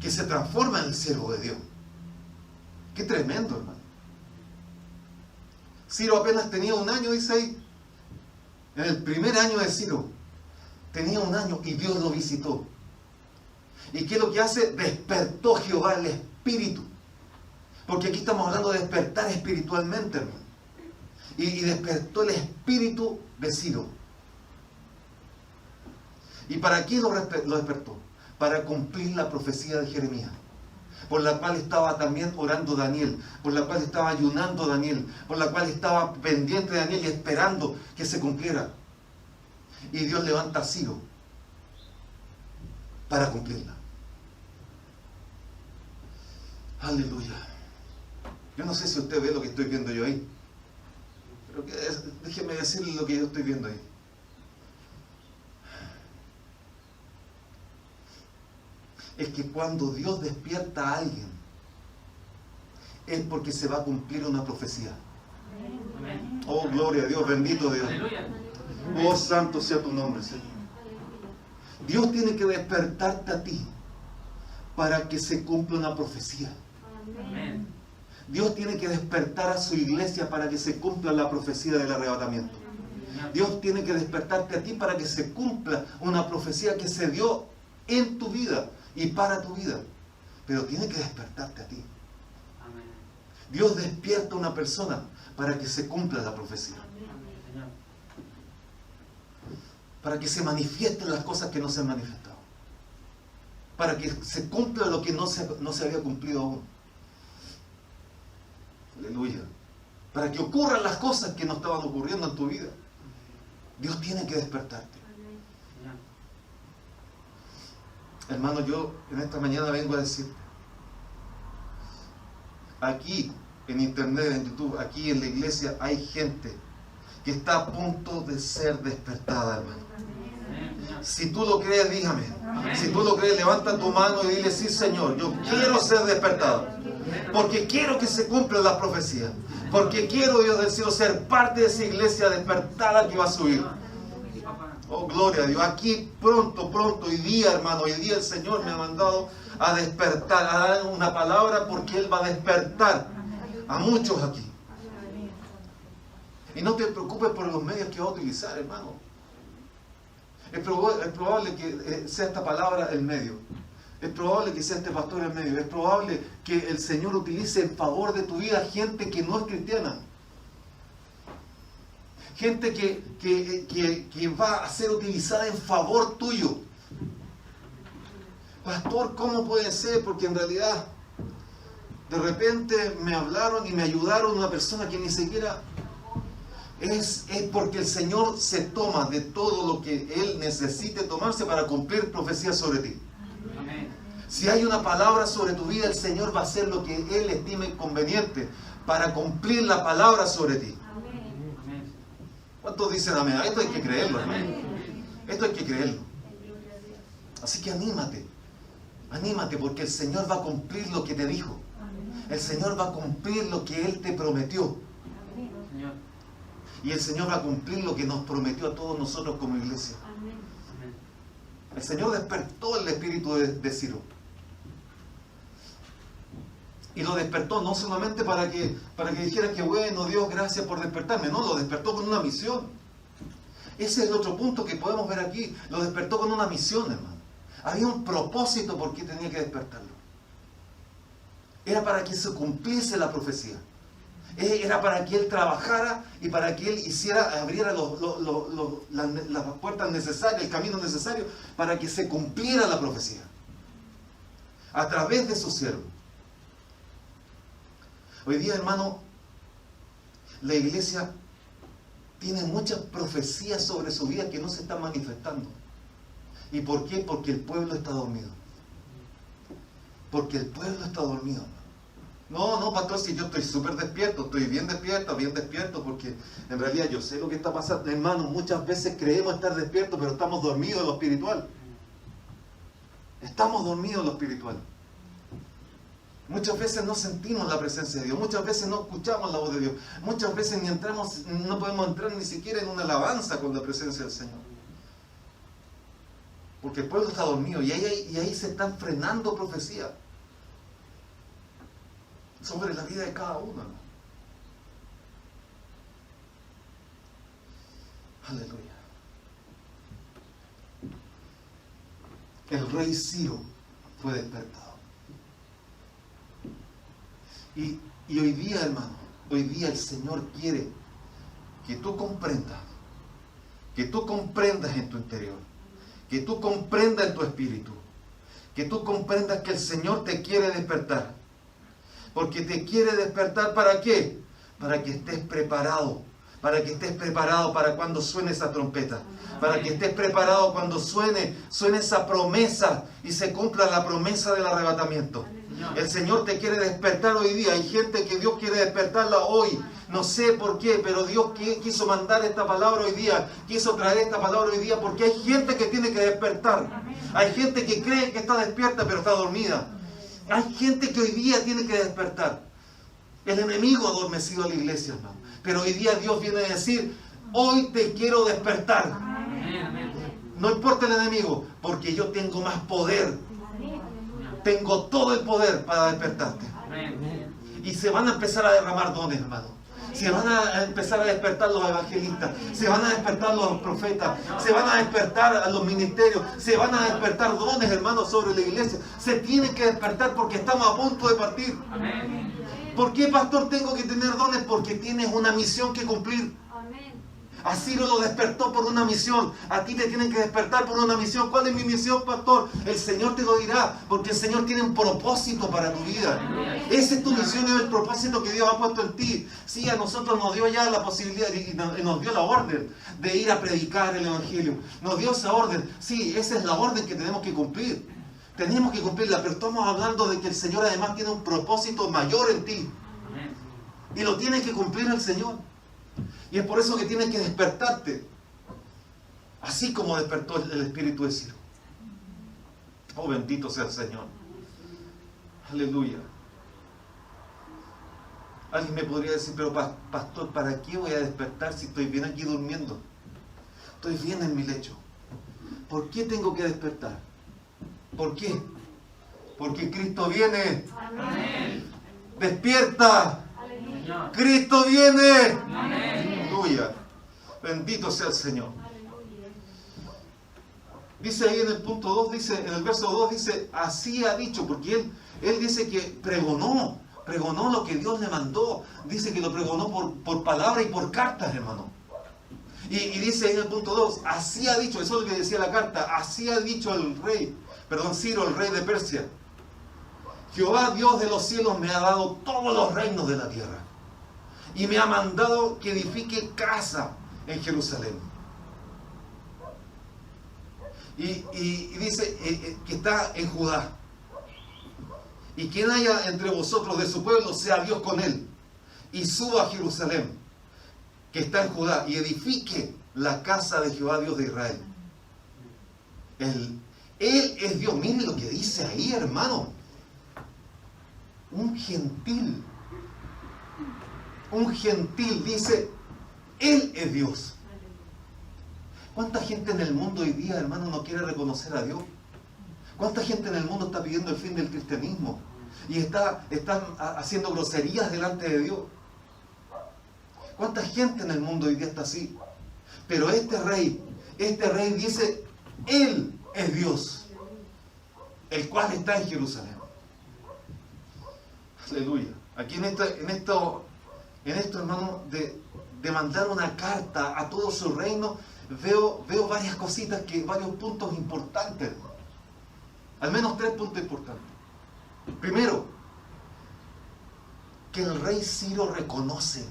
que se transforma en el siervo de Dios. Qué tremendo, hermano. Ciro apenas tenía 1 año, dice ahí. En el primer año de Ciro tenía 1 año y Dios lo visitó. ¿Y qué es lo que hace? Despertó Jehová el espíritu. Porque aquí estamos hablando de despertar espiritualmente, hermano. Y despertó el espíritu de Ciro. ¿Y para qué lo despertó? Para cumplir la profecía de Jeremías, por la cual estaba también orando Daniel, por la cual estaba ayunando Daniel, por la cual estaba pendiente de Daniel y esperando que se cumpliera. Y Dios levanta a Ciro para cumplirla. Aleluya. Yo no sé si usted ve lo que estoy viendo yo ahí, pero déjeme decirle lo que yo estoy viendo ahí. es que cuando Dios despierta a alguien, es porque se va a cumplir una profecía.
Amén.
Oh, gloria a Dios, bendito Dios.
Aleluya.
Oh, santo sea tu nombre, Señor. Dios tiene que despertarte a ti para que se cumpla una profecía.
Amén.
Dios tiene que despertar a su iglesia para que se cumpla la profecía del arrebatamiento. Dios tiene que despertarte a ti para que se cumpla una profecía que se dio en tu vida y para tu vida. Pero tiene que despertarte a ti.
Amén.
Dios despierta a una persona para que se cumpla la profecía.
Señor.
Para que se manifiesten las cosas que no se han manifestado. Para que se cumpla lo que no se había cumplido aún. Aleluya. Para que ocurran las cosas que no estaban ocurriendo en tu vida. Dios tiene que despertarte.
Señor.
Hermano, yo en esta mañana vengo a decir, aquí en internet, en YouTube, aquí en la iglesia hay gente que está a punto de ser despertada, hermano.
Amén, Señor.
Si tú lo crees, dígame. Si tú lo crees, levanta tu mano y dile, sí, Señor, yo quiero ser despertado. Porque quiero que se cumpla la profecía. Porque quiero, Dios del cielo, ser parte de esa iglesia despertada que va a subir.
Sí, papá.
Oh, gloria a Dios. Aquí pronto, hoy día, hermano, hoy día el Señor me ha mandado a despertar, a dar una palabra porque Él va a despertar a muchos aquí. Y no te preocupes por los medios que va a utilizar, hermano. Es probable que sea esta palabra el medio. Es probable que sea este pastor el medio. Es probable que el Señor utilice en favor de tu vida gente que no es cristiana. Gente que va a ser utilizada en favor tuyo. Pastor, ¿cómo puede ser? Porque en realidad, de repente me hablaron y me ayudaron una persona que ni siquiera... Es porque el Señor se toma de todo lo que Él necesite tomarse para cumplir profecías sobre ti.
Amén.
Si hay una palabra sobre tu vida, el Señor va a hacer lo que Él estime conveniente para cumplir la palabra sobre ti.
Amén.
¿Cuántos dicen amén? Esto hay que creerlo, hermano. Esto hay que creerlo. Así que anímate. Anímate porque el Señor va a cumplir lo que te dijo. El Señor va a cumplir lo que Él te prometió.
Señor.
Y el Señor va a cumplir lo que nos prometió a todos nosotros como iglesia.
Amén.
El Señor despertó el espíritu de Ciro. Y lo despertó no solamente para que dijera que bueno, Dios, gracias por despertarme. No, lo despertó con una misión. Ese es el otro punto que podemos ver aquí. Lo despertó con una misión, hermano. Había un propósito por qué tenía que despertarlo. Era para que se cumpliese la profecía. Era para que Él trabajara y para que Él abriera las puertas necesarias, el camino necesario para que se cumpliera la profecía. A través de su siervo. Hoy día, hermano, la iglesia tiene muchas profecías sobre su vida que no se están manifestando. ¿Y por qué? Porque el pueblo está dormido. Porque el pueblo está dormido. No, pastor, si yo estoy súper despierto, estoy bien despierto, porque en realidad yo sé lo que está pasando. Hermano, muchas veces creemos estar despiertos, pero estamos dormidos en lo espiritual. Estamos dormidos en lo espiritual. Muchas veces no sentimos la presencia de Dios, muchas veces no escuchamos la voz de Dios, muchas veces no podemos entrar ni siquiera en una alabanza con la presencia del Señor. Porque el pueblo está dormido y ahí se están frenando profecías sobre la vida de cada uno, ¿no? Aleluya. El rey Ciro fue despertado. Y hoy día, hermano, hoy día el Señor quiere que tú comprendas en tu interior, que tú comprendas en tu espíritu, que tú comprendas que el Señor te quiere despertar. Porque te quiere despertar, ¿para qué? Para que estés preparado. Para que estés preparado para cuando suene esa trompeta. Para que estés preparado cuando suene esa promesa y se cumpla la promesa del arrebatamiento. El Señor te quiere despertar hoy día. Hay gente que Dios quiere despertarla hoy. No sé por qué, pero Dios quiso mandar esta palabra hoy día. Quiso traer esta palabra hoy día porque hay gente que tiene que despertar. Hay gente que cree que está despierta pero está dormida. Hay gente que hoy día tiene que despertar. El enemigo ha adormecido a la iglesia, hermano. Pero hoy día Dios viene a decir, hoy te quiero despertar.
Amén, amén.
No importa el enemigo, porque yo tengo más poder. Tengo todo el poder para despertarte.
Amén.
Y se van a empezar a derramar dones, hermano. Se van a empezar a despertar los evangelistas. Se van a despertar los profetas. Se van a despertar a los ministerios. Se van a despertar dones, hermano, sobre la iglesia. Se tiene que despertar porque estamos a punto de partir.
Amén.
¿Por qué, pastor, tengo que tener dones? Porque tienes una misión que cumplir. A Ciro lo despertó por una misión. A ti te tienen que despertar por una misión. ¿Cuál es mi misión, pastor? El Señor te lo dirá. Porque el Señor tiene un propósito para tu vida. Esa es tu misión y el propósito que Dios ha puesto en ti. Sí, a nosotros nos dio ya la posibilidad y nos dio la orden de ir a predicar el Evangelio. Nos dio esa orden. Sí, esa es la orden que tenemos que cumplir. Tenemos que cumplirla, pero estamos hablando de que el Señor además tiene un propósito mayor en ti. Y lo tiene que cumplir el Señor. Y es por eso que tienes que despertarte. Así como despertó el espíritu de Ciro. Oh, bendito sea el Señor. Aleluya. Alguien me podría decir, pero pastor, ¿para qué voy a despertar si estoy bien aquí durmiendo? Estoy bien en mi lecho. ¿Por qué tengo que despertar? ¿Por qué? Porque Cristo viene.
Amén.
Despierta.
Señor.
Cristo viene.
Amén.
Aleluya. Bendito sea el Señor. Dice ahí en el punto 2, dice, en el verso 2 dice, así ha dicho, porque él dice que pregonó lo que Dios le mandó. Dice que lo pregonó por palabra y por cartas, hermano. Y dice ahí en el punto 2, así ha dicho, eso es lo que decía la carta, así ha dicho el rey, Ciro, el rey de Persia. Jehová, Dios de los cielos, me ha dado todos los reinos de la tierra. Y me ha mandado que edifique casa en Jerusalén. Y dice que está en Judá. Y quien haya entre vosotros de su pueblo, sea Dios con él. Y suba a Jerusalén, que está en Judá, y edifique la casa de Jehová, Dios de Israel. Él es Dios. Miren lo que dice ahí, hermano. Un gentil dice, Él es Dios. ¿Cuánta gente en el mundo hoy día, hermano, no quiere reconocer a Dios? ¿Cuánta gente en el mundo está pidiendo el fin del cristianismo? Y están haciendo groserías delante de Dios. ¿Cuánta gente en el mundo hoy día está así? Pero este rey dice, Él es Dios, el cual está en Jerusalén. Aleluya. Aquí en esto, hermano, de mandar una carta a todo su reino, veo varias cositas, varios puntos importantes. Al menos 3 puntos importantes. Primero, que el rey Ciro reconoce.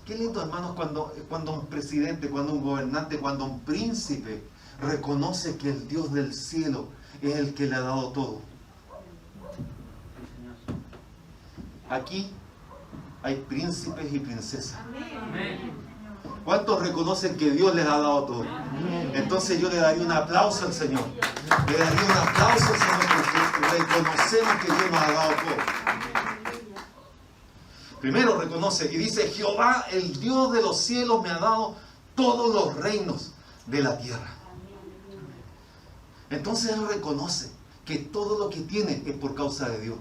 Qué lindo, hermanos, cuando un presidente, cuando un gobernante, cuando un príncipe reconoce que el Dios del cielo es el que le ha dado todo. Aquí hay príncipes y princesas.
Amén.
¿Cuántos reconocen que Dios les ha dado todo? Entonces yo le daría un aplauso al Señor. Le daría un aplauso al Señor porque reconocemos que Dios nos ha dado todo. Primero reconoce y dice, Jehová, el Dios de los cielos, me ha dado todos los reinos de la tierra. Entonces él reconoce que todo lo que tiene es por causa de Dios.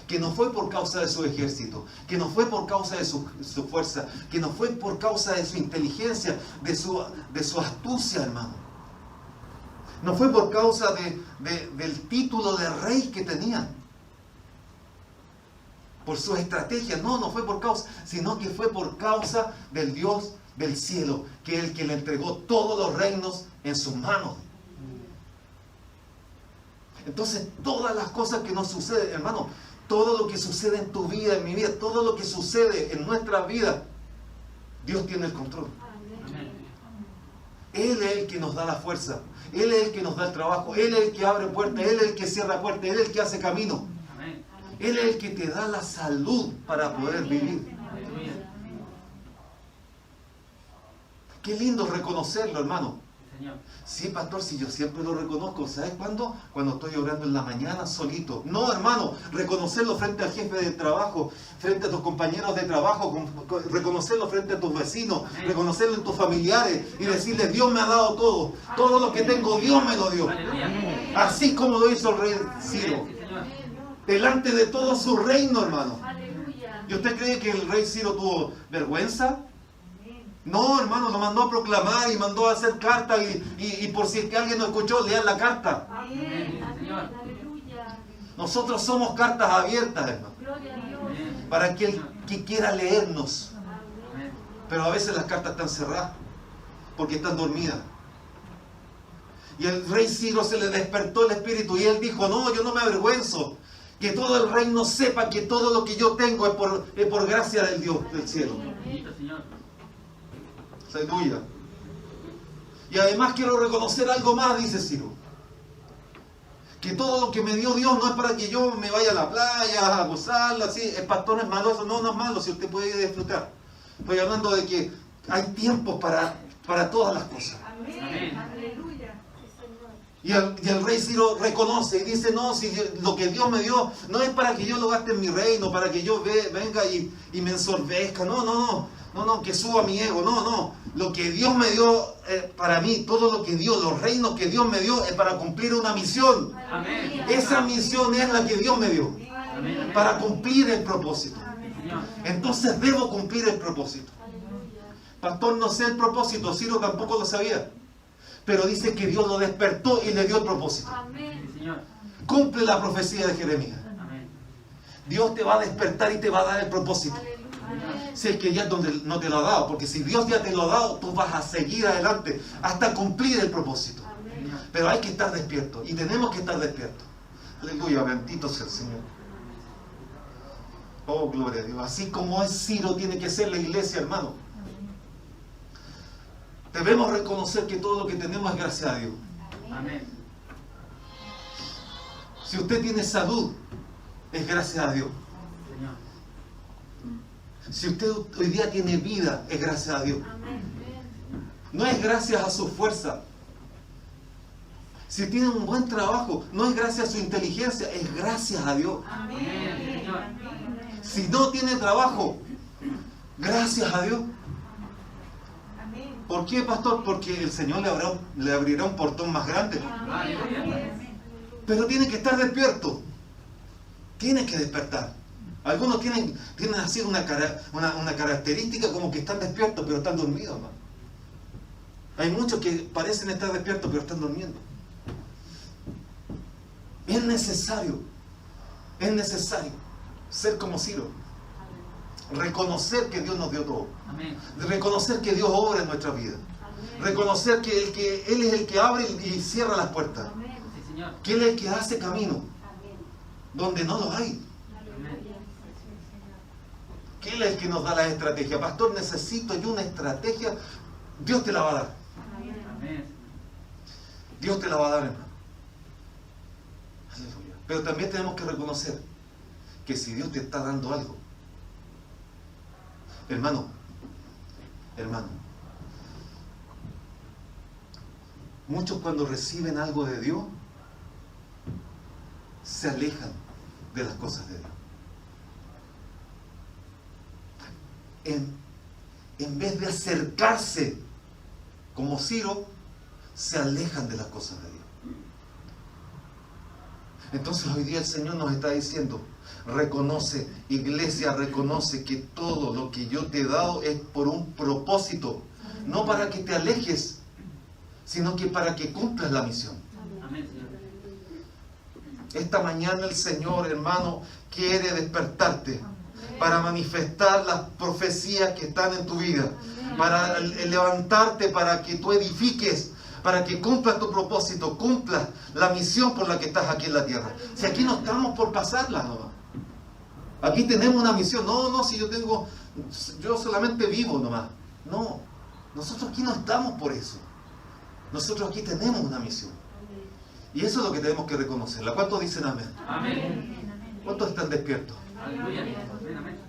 Que no fue por causa de su ejército, que no fue por causa de su fuerza, que no fue por causa de su inteligencia, de su astucia, hermano. No fue por causa del título de rey que tenía, por su estrategia, no fue por causa, sino que fue por causa del Dios del cielo, que es el que le entregó todos los reinos en sus manos. Entonces, todas las cosas que nos suceden, hermano, todo lo que sucede en tu vida, en mi vida, todo lo que sucede en nuestra vida, Dios tiene el control. Él es el que nos da la fuerza, Él es el que nos da el trabajo, Él es el que abre puertas, Él es el que cierra puertas, Él es el que hace camino. Él es el que te da la salud para poder vivir. Qué lindo reconocerlo, hermano.
Señor.
Sí, pastor, si yo siempre lo reconozco. ¿Sabes cuándo? Cuando estoy orando en la mañana solito. No, hermano, reconocerlo frente al jefe de trabajo, frente a tus compañeros de trabajo, reconocerlo frente a tus vecinos, reconocerlo en tus familiares y decirle, Dios me ha dado todo. Todo lo que tengo, Dios me lo dio.
Aleluya.
Así como lo hizo el rey Ciro.
Sí, Señor.
Delante de todo su reino, hermano.
Aleluya.
¿Y usted cree que el rey Ciro tuvo vergüenza? No, hermano, lo mandó a proclamar y mandó a hacer cartas y por si es que alguien no escuchó, lean la carta.
Amén.
Señor.
Aleluya.
Nosotros somos cartas abiertas, hermano,
Gloria a Dios.
para aquel que quiera leernos.
Amén.
Pero a veces las cartas están cerradas porque están dormidas. Y el rey Ciro se le despertó el espíritu y él dijo, no, yo no me avergüenzo. Que todo el reino sepa que todo lo que yo tengo es por gracia del Dios del cielo.
Bendito Señor.
Aleluya. Y además quiero reconocer algo más, dice Ciro. Que todo lo que me dio Dios no es para que yo me vaya a la playa a gozarla, así. El pastor es malo, eso no es malo, si usted puede ir a disfrutar. Estoy hablando de que hay tiempos para todas las cosas.
Amén. Aleluya.
Y el rey Ciro reconoce y dice, no, si lo que Dios me dio no es para que yo lo gaste en mi reino, para que yo venga y me ensorbezca. No, que suba mi ego. No. Lo que Dios me dio para mí, todo lo que Dios, los reinos que Dios me dio es para cumplir una misión.
Amén.
Esa misión es la que Dios me dio,
Amén.
para cumplir el propósito.
Señor.
Entonces debo cumplir el propósito. Pastor, no sé el propósito, Ciro tampoco lo sabía. Pero dice que Dios lo despertó y le dio el propósito.
Amén.
Sí, Señor.
Cumple la profecía de Jeremías.
Amén.
Dios te va a despertar y te va a dar el propósito. Si es que ya no te lo ha dado, porque si Dios ya te lo ha dado, tú vas a seguir adelante hasta cumplir el propósito.
Señor.
Pero hay que estar despiertos y tenemos que estar despiertos. Aleluya, bendito sea el Señor. Oh, gloria a Dios. Así como es Ciro, tiene que ser la iglesia, hermano. Debemos reconocer que todo lo que tenemos es gracias a Dios.
Amén.
Si usted tiene salud, es gracias a Dios.
Señor.
Si usted hoy día tiene vida, es gracias a Dios. No es gracias a su fuerza. Si tiene un buen trabajo, no es gracias a su inteligencia, es gracias a Dios.
Amén. Señor.
Si no tiene trabajo, gracias a Dios. ¿Por qué, pastor? Porque el Señor le abrirá un portón más grande.
Aleluya.
Pero tiene que estar despierto. Tiene que despertar. Algunos tienen así una característica como que están despiertos, pero están dormidos, hermano. Hay muchos que parecen estar despiertos, pero están durmiendo. Es necesario ser como Ciro. Reconocer que Dios nos dio todo.
Amén.
Reconocer que Dios obra en nuestra vida. Reconocer que Él es el que abre y cierra las puertas.
Sí, Señor.
Que Él es el que hace camino donde no lo hay.
Amén.
Que Él es el que nos da la estrategia. Pastor, necesito yo una estrategia. Dios te la va a dar.
Amén.
Dios te la va a dar, hermano. Aleluya. Pero también tenemos que reconocer que si Dios te está dando algo, hermano, muchos cuando reciben algo de Dios, se alejan de las cosas de Dios. En vez de acercarse como Ciro, se alejan de las cosas de Dios. Entonces hoy día el Señor nos está diciendo, reconoce, iglesia, reconoce que todo lo que yo te he dado es por un propósito, no para que te alejes, sino que para que cumplas la misión.
Amén, Señor.
Esta mañana el Señor, hermano, quiere despertarte para manifestar las profecías que están en tu vida, para levantarte, para que tú edifiques, para que cumplas tu propósito, cumplas la misión por la que estás aquí en la tierra. Si aquí no estamos por pasarla, no. Aquí tenemos una misión. No, si yo solamente vivo nomás. No, nosotros aquí no estamos por eso. Nosotros aquí tenemos una misión. Y eso es lo que tenemos que reconocerla. ¿Cuántos dicen amén?
Amén.
¿Cuántos están despiertos?
Aleluya. Amén.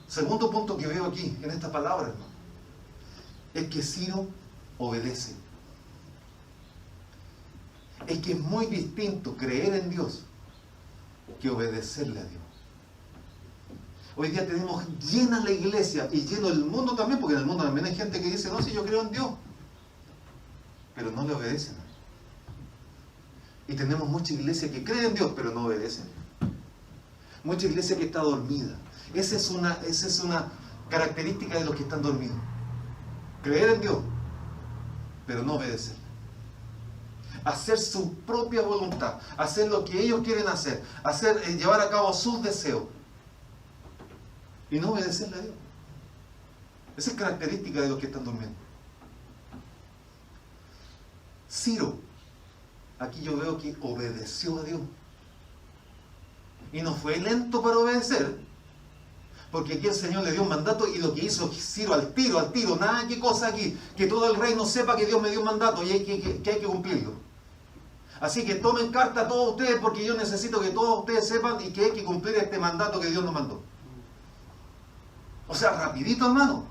Segundo punto que veo aquí, en esta palabra, hermano, es que Ciro obedece. Es que es muy distinto creer en Dios que obedecerle a Dios. Hoy día tenemos llena la iglesia y lleno el mundo también, porque en el mundo también hay gente que dice, no, si yo creo en Dios, pero no le obedecen. Y tenemos mucha iglesia que cree en Dios, pero no obedecen. Mucha iglesia que está dormida. Esa es una característica de los que están dormidos. Creer en Dios, pero no obedecer. Hacer su propia voluntad, hacer lo que ellos quieren hacer, llevar a cabo sus deseos y no obedecerle a Dios. Esa es característica de los que están durmiendo. Ciro, aquí yo veo que obedeció a Dios y no fue lento para obedecer, porque aquí el Señor le dio un mandato y lo que hizo Ciro al tiro, nada que cosa aquí, que todo el reino sepa que Dios me dio un mandato y que hay que cumplirlo. Así que tomen carta todos ustedes, porque yo necesito que todos ustedes sepan y que hay que cumplir este mandato que Dios nos mandó. O sea, rapidito, hermano.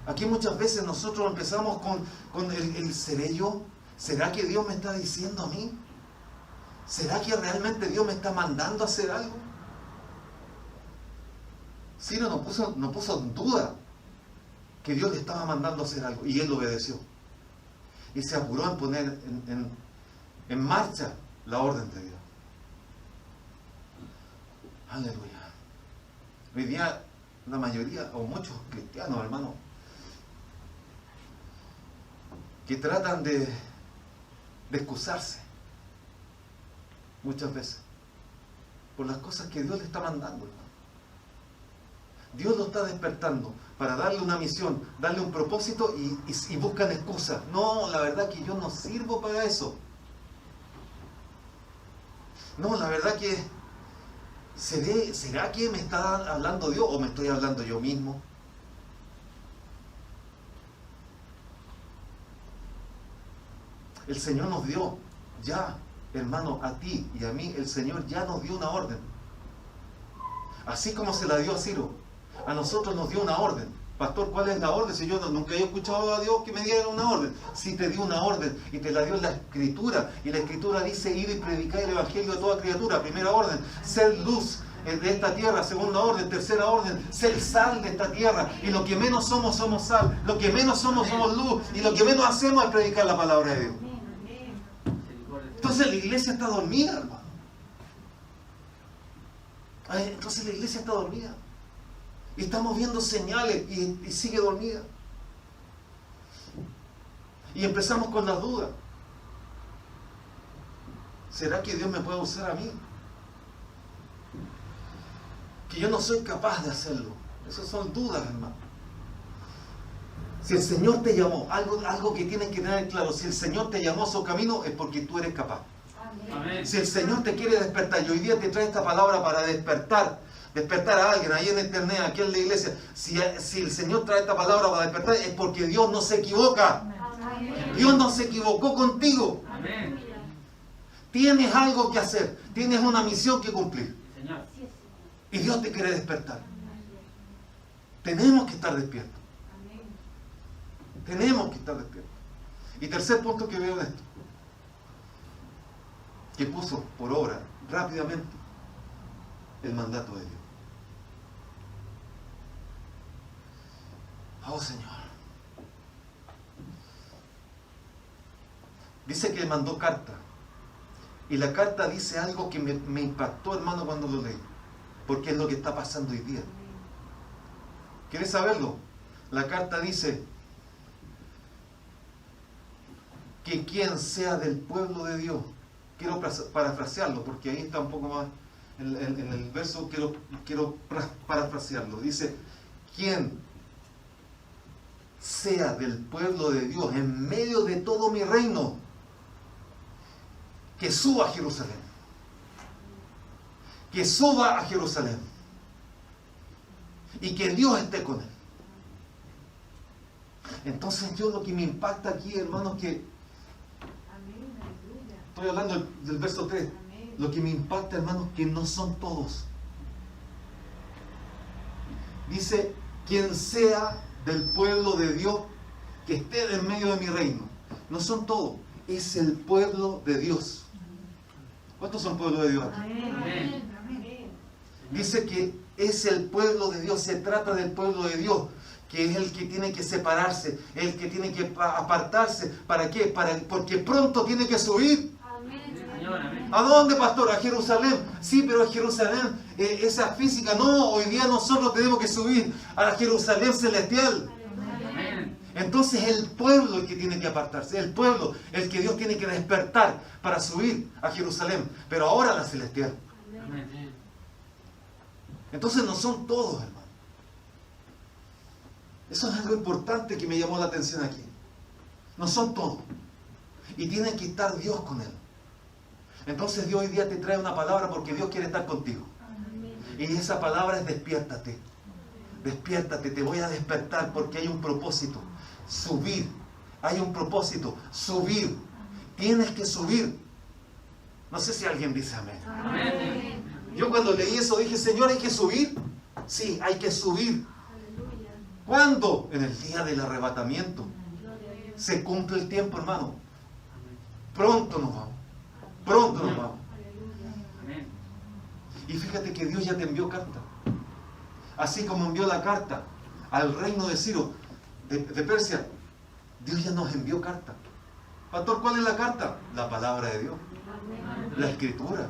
Aquí muchas veces nosotros empezamos con el ¿seré yo? ¿Será que Dios me está diciendo a mí? ¿Será que realmente Dios me está mandando a hacer algo? Ciro no puso en duda que Dios le estaba mandando a hacer algo, y él lo obedeció. Y se apuró en poner en marcha la orden de Dios. Aleluya. Hoy día la mayoría, o muchos cristianos, hermanos, que tratan de excusarse muchas veces por las cosas que Dios le está mandando, hermano. Dios lo está despertando para darle una misión, darle un propósito y buscan excusas. No, la verdad que yo no sirvo para eso. No, la verdad que ¿será que me está hablando Dios o me estoy hablando yo mismo? El Señor nos dio ya, hermano, a ti y a mí, el Señor ya nos dio una orden. Así como se la dio a Ciro, a nosotros nos dio una orden. Pastor, ¿cuál es la orden? Si yo nunca he escuchado a Dios que me diera una orden. Sí te dio una orden y te la dio en la Escritura. Y la Escritura dice, ir y predicar el Evangelio a toda criatura. Primera orden, ser luz de esta tierra. Segunda orden, tercera orden, ser sal de esta tierra. Y lo que menos somos sal. Lo que menos somos luz. Y lo que menos hacemos es predicar la palabra de Dios. Entonces la iglesia está dormida, hermano. Entonces la iglesia está dormida. Y estamos viendo señales y sigue dormida. Y empezamos con las dudas. ¿Será que Dios me puede usar a mí? Que yo no soy capaz de hacerlo. Esas son dudas, hermano. Si el Señor te llamó, algo que tienes que tener claro, si el Señor te llamó a su camino es porque tú eres capaz.
Amén.
Si el Señor te quiere despertar, y hoy día te trae esta palabra para despertar a alguien ahí en internet, aquí en la iglesia, si el Señor trae esta palabra para despertar es porque Dios no se equivoca. Dios no se equivocó contigo.
Amén.
Tienes algo que hacer, tienes una misión que cumplir.
Señor.
Y Dios te quiere despertar. Tenemos que estar despiertos. Tenemos que estar despiertos. Y tercer punto que veo en esto, que puso por obra rápidamente el mandato de Dios. Oh Señor. Dice que mandó carta. Y la carta dice algo que me impactó, hermano, cuando lo leí. Porque es lo que está pasando hoy día. ¿Quieres saberlo? La carta dice que quien sea del pueblo de Dios, quiero parafrasearlo porque ahí está un poco más en el verso, quiero parafrasearlo. Dice, quien sea del pueblo de Dios en medio de todo mi reino, que suba a Jerusalén. Que suba a Jerusalén. Y que Dios esté con él. Entonces yo lo que me impacta aquí, hermanos, que estoy hablando del verso 3. Lo que me impacta, hermanos, que no son todos. Dice, quien sea del pueblo de Dios que esté en medio de mi reino. No son todos, es el pueblo de Dios. ¿Cuántos son pueblo de Dios?
Amén.
Dice que es el pueblo de Dios, se trata del pueblo de Dios, que es el que tiene que separarse, el que tiene que apartarse. ¿Para qué? Porque pronto tiene que subir.
Señor, amén.
¿A dónde, pastor? A Jerusalén. Sí, pero a Jerusalén, esa física, no, hoy día nosotros tenemos que subir a la Jerusalén celestial.
Amén.
Entonces el pueblo el que tiene que apartarse, el pueblo, el que Dios tiene que despertar para subir a Jerusalén, pero ahora a la celestial.
Amén.
Entonces no son todos, hermano. Eso es algo importante que me llamó la atención aquí. No son todos. Y tiene que estar Dios con él. Entonces Dios hoy día te trae una palabra porque Dios quiere estar contigo. Y esa palabra es despiértate. Despiértate, te voy a despertar porque hay un propósito. Subir. Hay un propósito. Subir. Tienes que subir. No sé si alguien dice amén.
Amén.
Yo cuando leí eso dije, Señor, ¿hay que subir? Sí, hay que subir. ¿Cuándo? En el día del arrebatamiento. Se cumple el tiempo, hermano. Pronto nos vamos. Pronto nos vamos.
Amén.
Y fíjate que Dios ya te envió carta. Así como envió la carta al reino de Ciro, de Persia, Dios ya nos envió carta. Pastor, ¿cuál es la carta? La palabra de Dios. La escritura.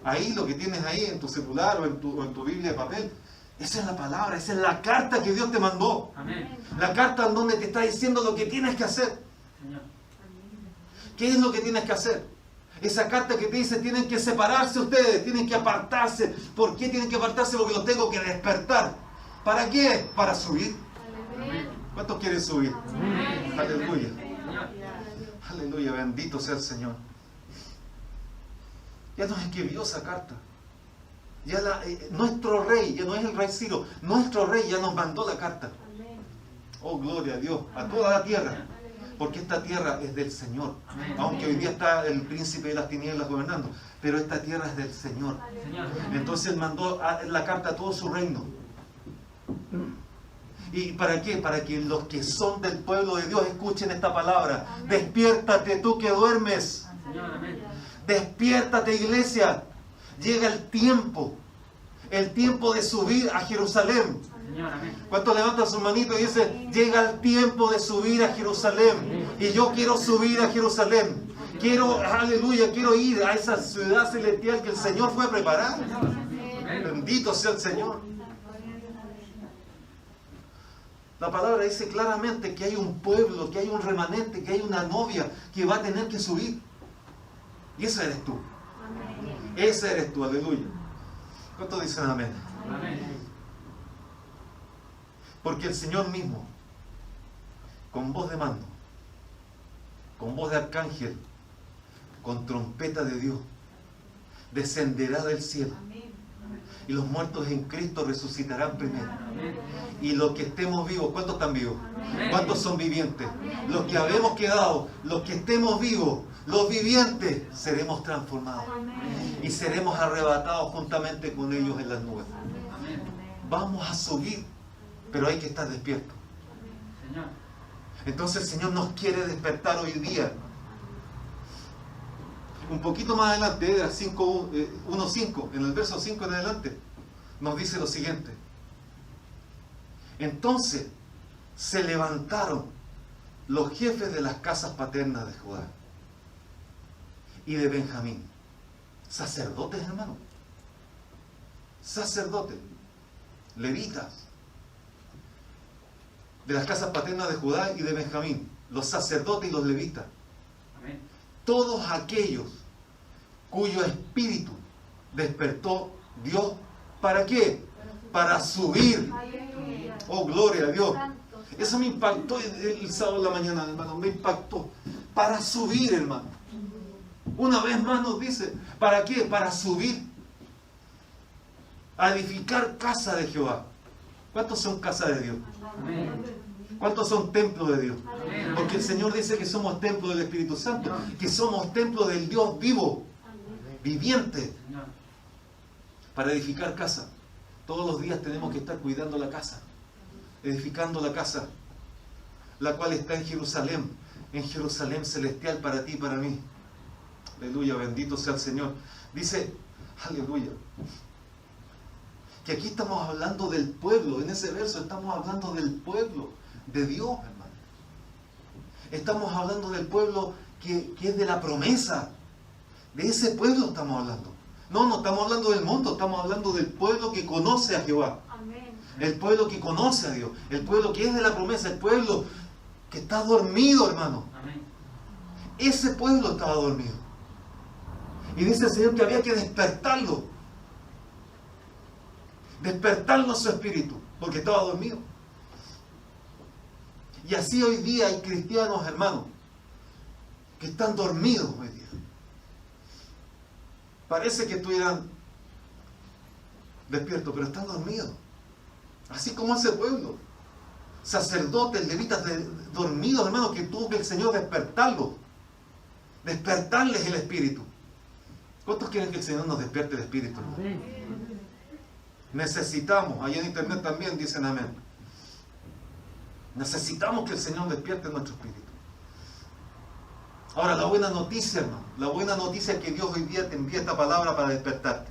Ahí lo que tienes ahí en tu celular o en tu Biblia de papel. Esa es la palabra, esa es la carta que Dios te mandó.
Amén.
La carta en donde te está diciendo lo que tienes que hacer.
Señor.
¿Qué es lo que tienes que hacer? Esa carta que te dice, tienen que separarse ustedes, tienen que apartarse. ¿Por qué tienen que apartarse? Porque los tengo que despertar. ¿Para qué? Para subir.
Amén.
¿Cuántos quieren subir?
Amén.
Aleluya.
Señor.
Aleluya, bendito sea el Señor. Ya nos escribió esa carta. Ya nuestro rey, ya no es el rey Ciro, nuestro rey ya nos mandó la carta. Oh, gloria a Dios, a toda la tierra. Porque esta tierra es del Señor.
Amén.
Aunque hoy día está el príncipe de las tinieblas gobernando, pero esta tierra es del Señor.
Señor.
Entonces Él mandó la carta a todo su reino. ¿Y para qué? Para que los que son del pueblo de Dios escuchen esta palabra. Despiértate tú que duermes.
Señor, amén.
Despiértate, iglesia. Llega el tiempo de subir a Jerusalén.
Señor, amén.
¿Cuántos levantan su manito y dicen, llega el tiempo de subir a Jerusalén? Y yo quiero subir a Jerusalén. Quiero, aleluya, quiero ir a esa ciudad celestial que el Señor fue a preparar.
Amén.
Bendito sea el Señor. La palabra dice claramente que hay un pueblo, que hay un remanente, que hay una novia que va a tener que subir. Y ese eres tú. Ese eres tú, aleluya. ¿Cuántos dicen amén?
Amén.
Porque el Señor mismo, con voz de mando, con voz de arcángel, con trompeta de Dios, descenderá del cielo. Y los muertos en Cristo resucitarán primero. Y los que estemos vivos, ¿cuántos están vivos? ¿Cuántos son vivientes? Los que habemos quedado, los que estemos vivos, los vivientes, seremos transformados. Y seremos arrebatados juntamente con ellos en las nubes.
Amén.
Vamos a subir, pero hay que estar despiertos.
Señor.
Entonces el Señor nos quiere despertar hoy día. Un poquito más adelante, 1.5, en el verso 5 en adelante, nos dice lo siguiente. Entonces se levantaron los jefes de las casas paternas de Judá y de Benjamín. Sacerdotes, hermano. Sacerdotes. Levitas. De las casas paternas de Judá y de Benjamín. Los sacerdotes y los levitas.
Amén.
Todos aquellos cuyo espíritu despertó Dios, ¿para qué? Para subir. Oh, gloria a Dios. Eso me impactó el sábado en la mañana, hermano, me impactó. Para subir, hermano. Una vez más nos dice, ¿para qué? Para subir. A edificar casa de Jehová. ¿Cuántos son casa de Dios?
Amén.
¿Cuántos son templos de Dios?
Amén.
Porque el Señor dice que somos templo del Espíritu Santo, que somos templo del Dios vivo, viviente,
Señor.
para edificar casa. Todos los días tenemos que estar cuidando la casa, edificando la casa. la cual está en Jerusalén celestial para ti y para mí. Aleluya, bendito sea el Señor. Dice, aleluya, que aquí estamos hablando del pueblo. En ese verso estamos hablando del pueblo de Dios, hermano. Estamos hablando del pueblo que es de la promesa. De ese pueblo estamos hablando. No estamos hablando del mundo, estamos hablando del pueblo que conoce a Jehová.
Amén.
El pueblo que conoce a Dios. El pueblo que es de la promesa. El pueblo que está dormido, hermano.
Amén.
Ese pueblo estaba dormido. Y dice el Señor que había que despertarlo. Despertarlo a su espíritu, porque estaba dormido. Y así hoy día hay cristianos, hermanos, que están dormidos hoy día. Parece que estuvieran despiertos, pero están dormidos. Así como ese pueblo. Sacerdotes, levitas dormidos, hermanos, que tuvo que el Señor despertarlos. Despertarles el espíritu. ¿Cuántos quieren que el Señor nos despierte el espíritu, hermano? Necesitamos, allá en internet también dicen amén. Necesitamos que el Señor despierte nuestro espíritu. Ahora, la buena noticia, hermano, la buena noticia es que Dios hoy día te envía esta palabra para despertarte,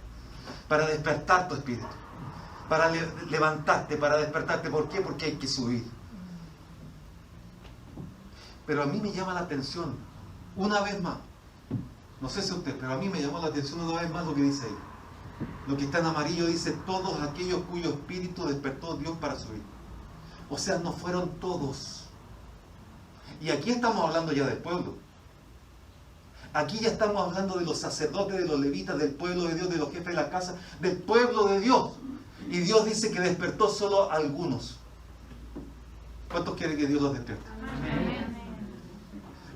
para despertar tu espíritu, para levantarte, para despertarte. ¿Por qué? Porque hay que subir. Pero a mí me llama la atención, una vez más, no sé si usted, pero a mí me llamó la atención una vez más lo que dice ahí. Lo que está en amarillo dice, todos aquellos cuyo espíritu despertó Dios para subir. O sea, no fueron todos. Y aquí estamos hablando ya del pueblo. Aquí ya estamos hablando de los sacerdotes, de los levitas, del pueblo de Dios, de los jefes de la casa, del pueblo de Dios. Y Dios dice que despertó solo a algunos. ¿Cuántos quieren que Dios los despierte?
Amén.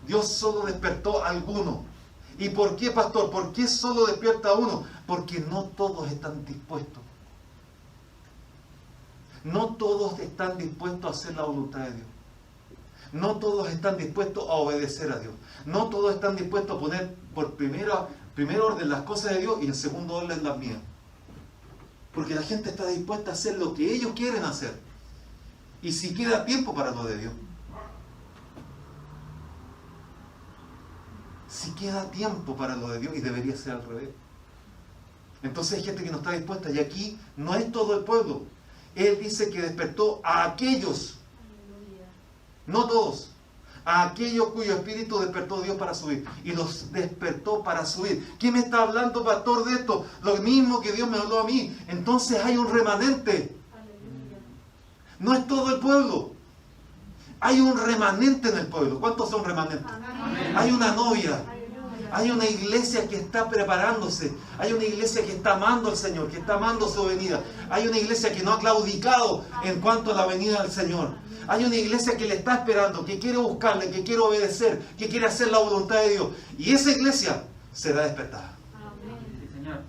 Dios solo despertó a algunos. ¿Y por qué, pastor? ¿Por qué solo despierta a uno? Porque no todos están dispuestos. No todos están dispuestos a hacer la voluntad de Dios. No todos están dispuestos a obedecer a Dios. No todos están dispuestos a poner por primer orden las cosas de Dios y en segundo orden las mías. Porque la gente está dispuesta a hacer lo que ellos quieren hacer. Y si queda tiempo para lo de Dios. Si queda tiempo para lo de Dios, y debería ser al revés. Entonces hay gente que no está dispuesta, y aquí no es todo el pueblo. Él dice que despertó a aquellos, no todos, a aquellos cuyo espíritu despertó Dios para subir. Y los despertó para subir. ¿Quién me está hablando, pastor, de esto? Lo mismo que Dios me habló a mí. Entonces hay un remanente. No es todo el pueblo. Hay un remanente en el pueblo. ¿Cuántos son remanentes?
Amén.
Hay una novia.
Aleluya.
Hay una iglesia que está preparándose. Hay una iglesia que está amando al Señor, que está amando su venida. Hay una iglesia que no ha claudicado en cuanto a la venida del Señor. Hay una iglesia que le está esperando, que quiere buscarle, que quiere obedecer, que quiere hacer la voluntad de Dios. Y esa iglesia será despertada.
Amén.
Sí, Señor.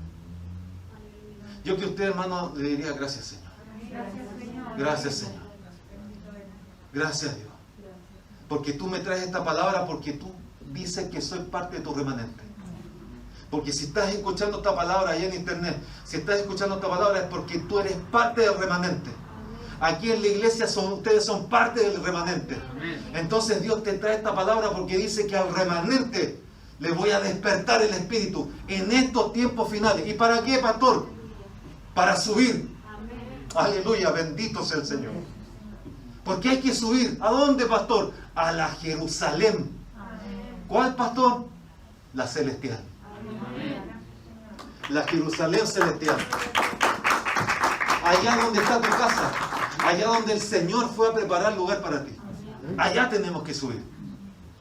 Aleluya.
Yo que usted, hermano, le diría gracias, Señor.
Gracias, Señor.
Gracias, Señor. Gracias, Dios. Porque tú me traes esta palabra, porque tú dices que soy parte de tu remanente. Porque si estás escuchando esta palabra allá en internet, si estás escuchando esta palabra es porque tú eres parte del remanente. Aquí en la iglesia ustedes son parte del remanente.
Amén.
Entonces Dios te trae esta palabra porque dice que al remanente le voy a despertar el espíritu en estos tiempos finales. ¿Y para qué, pastor? Para subir.
Amén.
Aleluya, bendito sea el Señor. Porque hay que subir. ¿A dónde, pastor? A la Jerusalén.
Amén.
¿Cuál, pastor? La celestial.
Aleluya.
La Jerusalén celestial. Allá donde está tu casa. Allá donde el Señor fue a preparar lugar para ti. Allá tenemos que subir.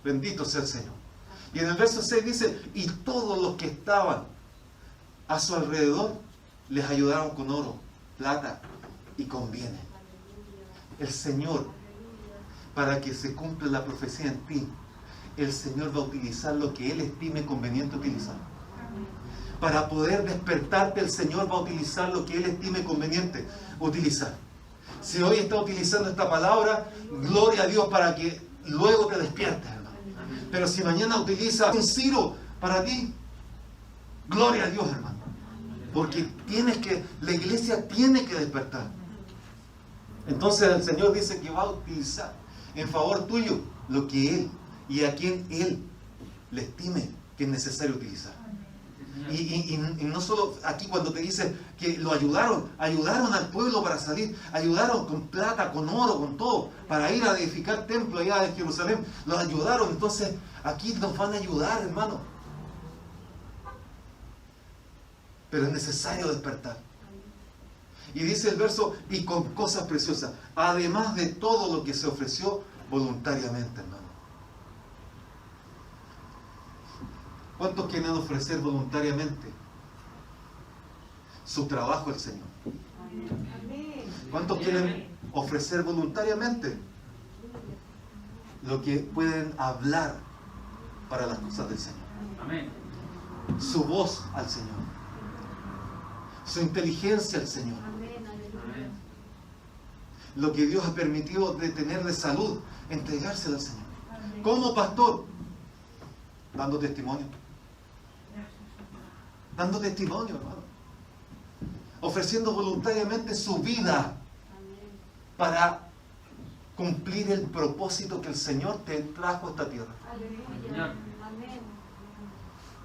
Bendito sea el Señor. Y en el verso 6 dice, y todos los que estaban a su alrededor les ayudaron con oro, plata y con bienes. El Señor, para que se cumpla la profecía en ti, el Señor va a utilizar lo que Él estime conveniente utilizar. Para poder despertarte, el Señor va a utilizar lo que Él estime conveniente utilizar. Si hoy está utilizando esta palabra, gloria a Dios para que luego te despiertes, hermano. Pero si mañana utiliza un Ciro para ti, gloria a Dios, hermano. Porque la iglesia tiene que despertar. Entonces el Señor dice que va a utilizar en favor tuyo lo que Él y a quien Él le estime que es necesario utilizar. Y no solo aquí cuando te dice que lo ayudaron al pueblo para salir, ayudaron con plata, con oro, con todo, para ir a edificar templo allá en Jerusalén, los ayudaron. Entonces aquí nos van a ayudar, hermano. Pero es necesario despertar. Y dice el verso, y con cosas preciosas, además de todo lo que se ofreció voluntariamente, hermano. ¿Cuántos quieren ofrecer voluntariamente su trabajo al Señor? ¿Cuántos quieren ofrecer voluntariamente lo que pueden hablar para las cosas del Señor?
Amén.
Su voz al Señor, su inteligencia al Señor,
Amén.
lo que Dios ha permitido de tener de salud, entregárselo al Señor. Como pastor, dando testimonio. Dando testimonio, hermano. Ofreciendo voluntariamente su vida para cumplir el propósito que el Señor te trajo a esta tierra.
Señor.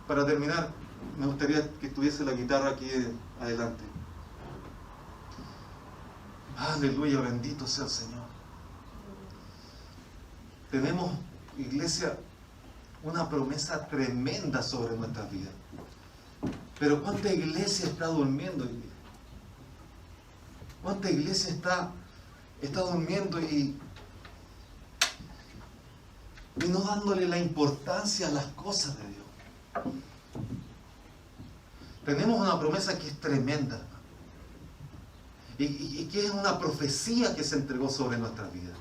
Para terminar, me gustaría que estuviese la guitarra aquí adelante. Aleluya, bendito sea el Señor. Tenemos, iglesia, una promesa tremenda sobre nuestras vidas. Pero ¿cuánta iglesia está durmiendo hoy día? ¿Cuánta iglesia está durmiendo y no dándole la importancia a las cosas de Dios? Tenemos una promesa que es tremenda, hermano, y que es una profecía que se entregó sobre nuestras vidas.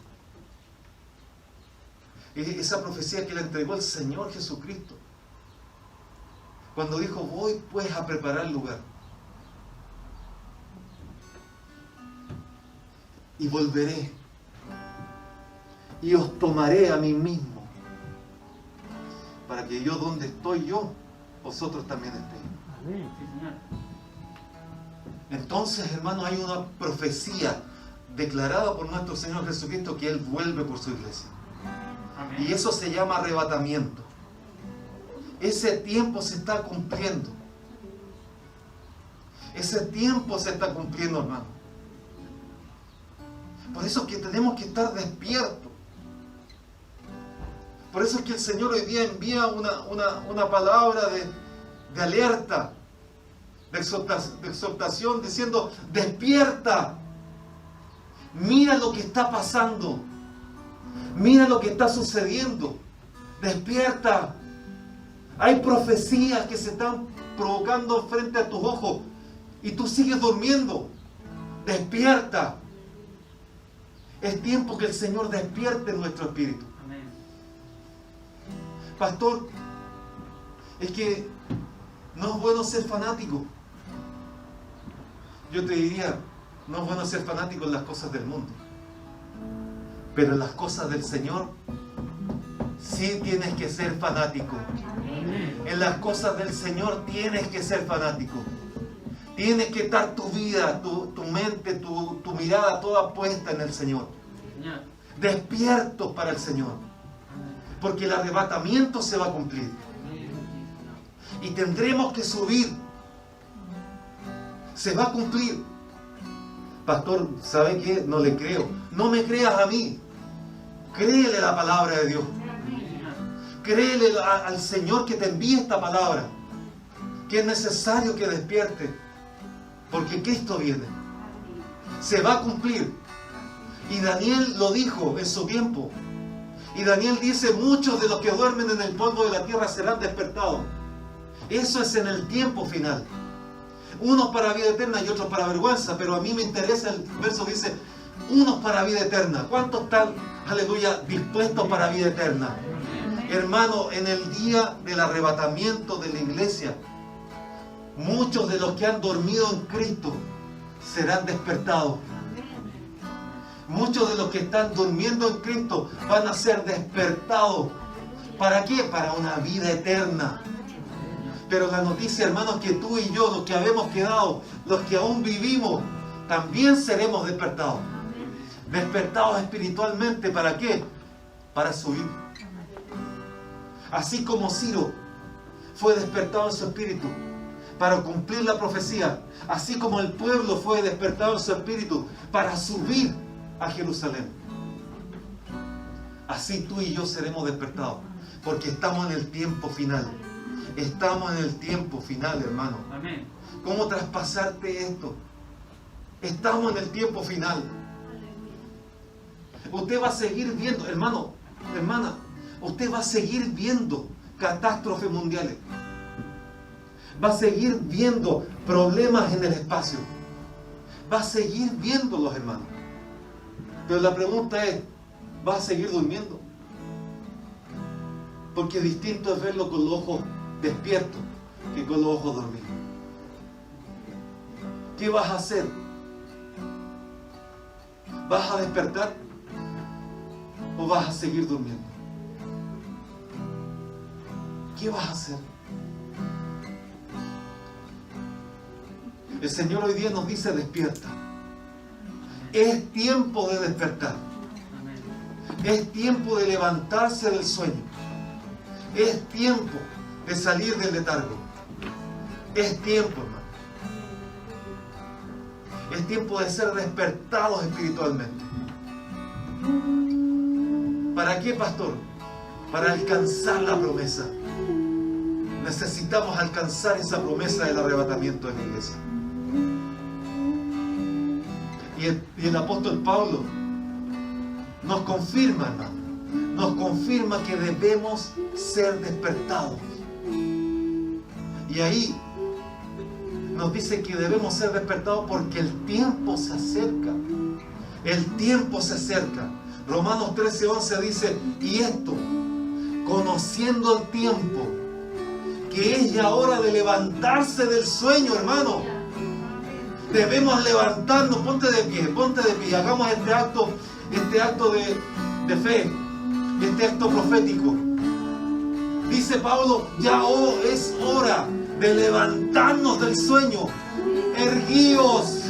Esa profecía que la entregó el Señor Jesucristo, cuando dijo, voy pues a preparar lugar, y volveré, y os tomaré a mí mismo, para que yo donde estoy yo, vosotros también estéis.
Sí, Señor.
Entonces, hermano, hay una profecía declarada por nuestro Señor Jesucristo que Él vuelve por su iglesia.
Amén.
Y eso se llama arrebatamiento. Ese tiempo se está cumpliendo. Ese tiempo se está cumpliendo, hermano. Por eso es que tenemos que estar despiertos. Por eso es que el Señor hoy día envía una palabra de alerta, de exhortación, diciendo, despierta. Mira lo que está pasando. Mira lo que está sucediendo. Despierta. Hay profecías que se están provocando frente a tus ojos y tú sigues durmiendo. Despierta. Es tiempo que el Señor despierte nuestro espíritu.
Amén.
Pastor, es que no es bueno ser fanático. Yo te diría, no es bueno ser fanático en las cosas del mundo. Pero en las cosas del Señor, sí tienes que ser fanático. En las cosas del Señor tienes que ser fanático. Tienes que estar tu vida, tu mente, tu mirada toda puesta en el Señor.
Señor.
Despiertos para el Señor. Porque el arrebatamiento se va a cumplir. Y tendremos que subir. Se va a cumplir. Pastor, ¿sabe qué? No le creo. No me creas a mí. Créele la palabra de Dios. Créele al Señor que te envía esta palabra. Que es necesario que despierte. Porque Cristo viene. Se va a cumplir. Y Daniel lo dijo en su tiempo. Y Daniel dice, muchos de los que duermen en el polvo de la tierra serán despertados. Eso es en el tiempo final. Unos para vida eterna y otros para vergüenza. Pero a mí me interesa, el verso dice, unos para vida eterna. ¿Cuántos están, aleluya, dispuestos para vida eterna? Hermano, en el día del arrebatamiento de la iglesia, muchos de los que han dormido en Cristo serán despertados. Muchos de los que están durmiendo en Cristo van a ser despertados. ¿Para qué? Para una vida eterna. Pero la noticia, hermanos, que tú y yo, los que habemos quedado, los que aún vivimos, también seremos despertados. Despertados espiritualmente, ¿para qué? Para subir. Así como Ciro fue despertado en su espíritu para cumplir la profecía, así como el pueblo fue despertado en su espíritu para subir a Jerusalén, así tú y yo seremos despertados, porque estamos en el tiempo final. Estamos en el tiempo final, hermano.
Amén.
¿Cómo traspasarte esto? Estamos en el tiempo final. Usted va a seguir viendo, hermano, hermana, usted va a seguir viendo catástrofes mundiales. Va a seguir viendo problemas en el espacio. Va a seguir viéndolos, hermano. Pero la pregunta es, ¿va a seguir durmiendo? Porque distinto es verlo con los ojos despiertos que con los ojos dormidos. ¿Qué vas a hacer? ¿Vas a despertar o vas a seguir durmiendo? ¿Qué vas a hacer? El Señor hoy día nos dice: despierta. Es tiempo de despertar. Es tiempo de levantarse del sueño. Es tiempo de salir del letargo. Es tiempo, hermano. Es tiempo de ser despertados espiritualmente. ¿Para qué, pastor? Para alcanzar la promesa. Necesitamos alcanzar esa promesa del arrebatamiento de la iglesia. Y el apóstol Pablo nos confirma, hermano, nos confirma que debemos ser despertados. Y ahí nos dice que debemos ser despertados porque el tiempo se acerca. El tiempo se acerca. Romanos 13:11 dice: y esto, conociendo el tiempo, que es ya hora de levantarse del sueño, hermano. Debemos levantarnos. Ponte de pie, hagamos este acto de fe, este acto profético. Dice Pablo: ya es hora de levantarnos del sueño. Erguíos,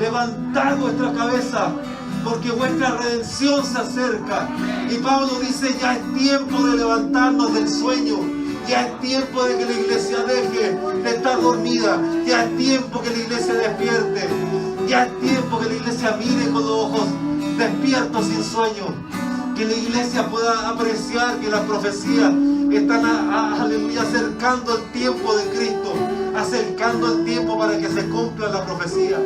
levantad vuestra cabeza, porque vuestra redención se acerca. Y Pablo dice: ya es tiempo de levantarnos del sueño. Ya es tiempo de que la iglesia deje de estar dormida. Ya es tiempo que la iglesia despierte. Ya es tiempo que la iglesia mire con los ojos despiertos, sin sueño. Que la iglesia pueda apreciar que las profecías están, aleluya, acercando el tiempo de Cristo. Acercando el tiempo para que se cumpla la profecía.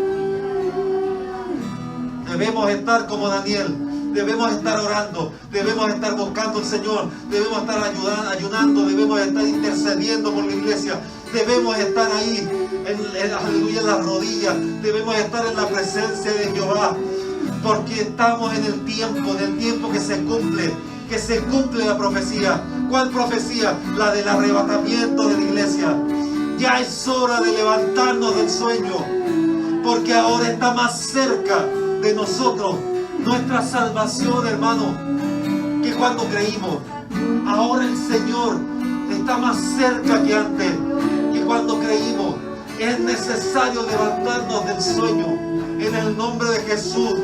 Debemos estar como Daniel. Debemos estar orando, debemos estar buscando al Señor, debemos estar ayunando, debemos estar intercediendo por la iglesia, debemos estar ahí, aleluya, en las rodillas, debemos estar en la presencia de Jehová, porque estamos en el tiempo que se cumple la profecía. ¿Cuál profecía? La del arrebatamiento de la iglesia. Ya es hora de levantarnos del sueño, porque ahora está más cerca de nosotros nuestra salvación, hermano, que cuando creímos. Ahora el Señor está más cerca que antes, que cuando creímos. Es necesario levantarnos del sueño en el nombre de Jesús.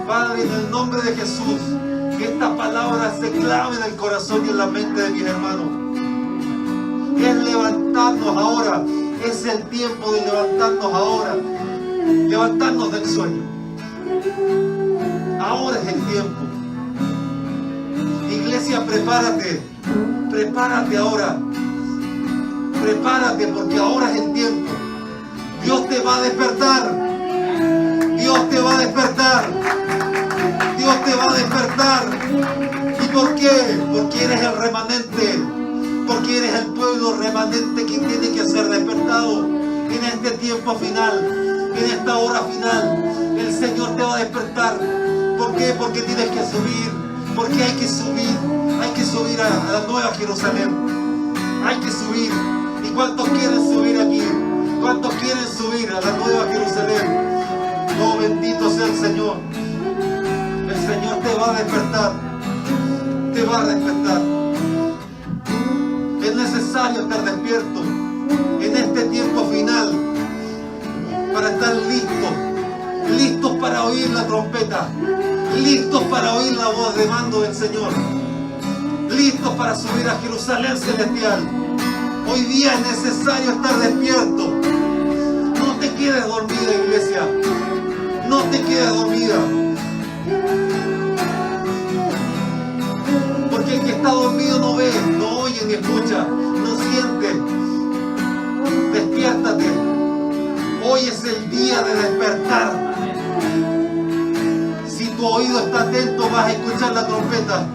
Padre, en el nombre de Jesús, que esta palabra se clave en el corazón y en la mente de mis hermanos. Es levantarnos ahora. Es el tiempo de levantarnos ahora. Levantarnos del sueño. Ahora es el tiempo. Iglesia, prepárate. Prepárate ahora. Prepárate, porque ahora es el tiempo. Dios te va a despertar. Dios te va a despertar. Dios te va a despertar. ¿Y por qué? Porque eres el remanente. Porque eres el pueblo remanente que tiene que ser despertado en este tiempo final, en esta hora final. El Señor te va a despertar. ¿Por qué? Porque tienes que subir. Porque hay que subir a la nueva Jerusalén. Hay que subir. ¿Y cuántos quieren subir aquí? ¿Cuántos quieren subir a la nueva Jerusalén? Oh, bendito sea el Señor. El Señor te va a despertar. Te va a despertar. Es necesario estar despierto en este tiempo final para estar listo listos para oír la trompeta, listos para oír la voz de mando del Señor, listos para subir a Jerusalén celestial. Hoy día es necesario estar despierto. No te quedes dormida, iglesia. No te quedes dormida. Porque el que está dormido no ve, no oye ni escucha, no siente. Despiértate. Hoy es el día de despertar. Si tu oído está atento, vas a escuchar la trompeta.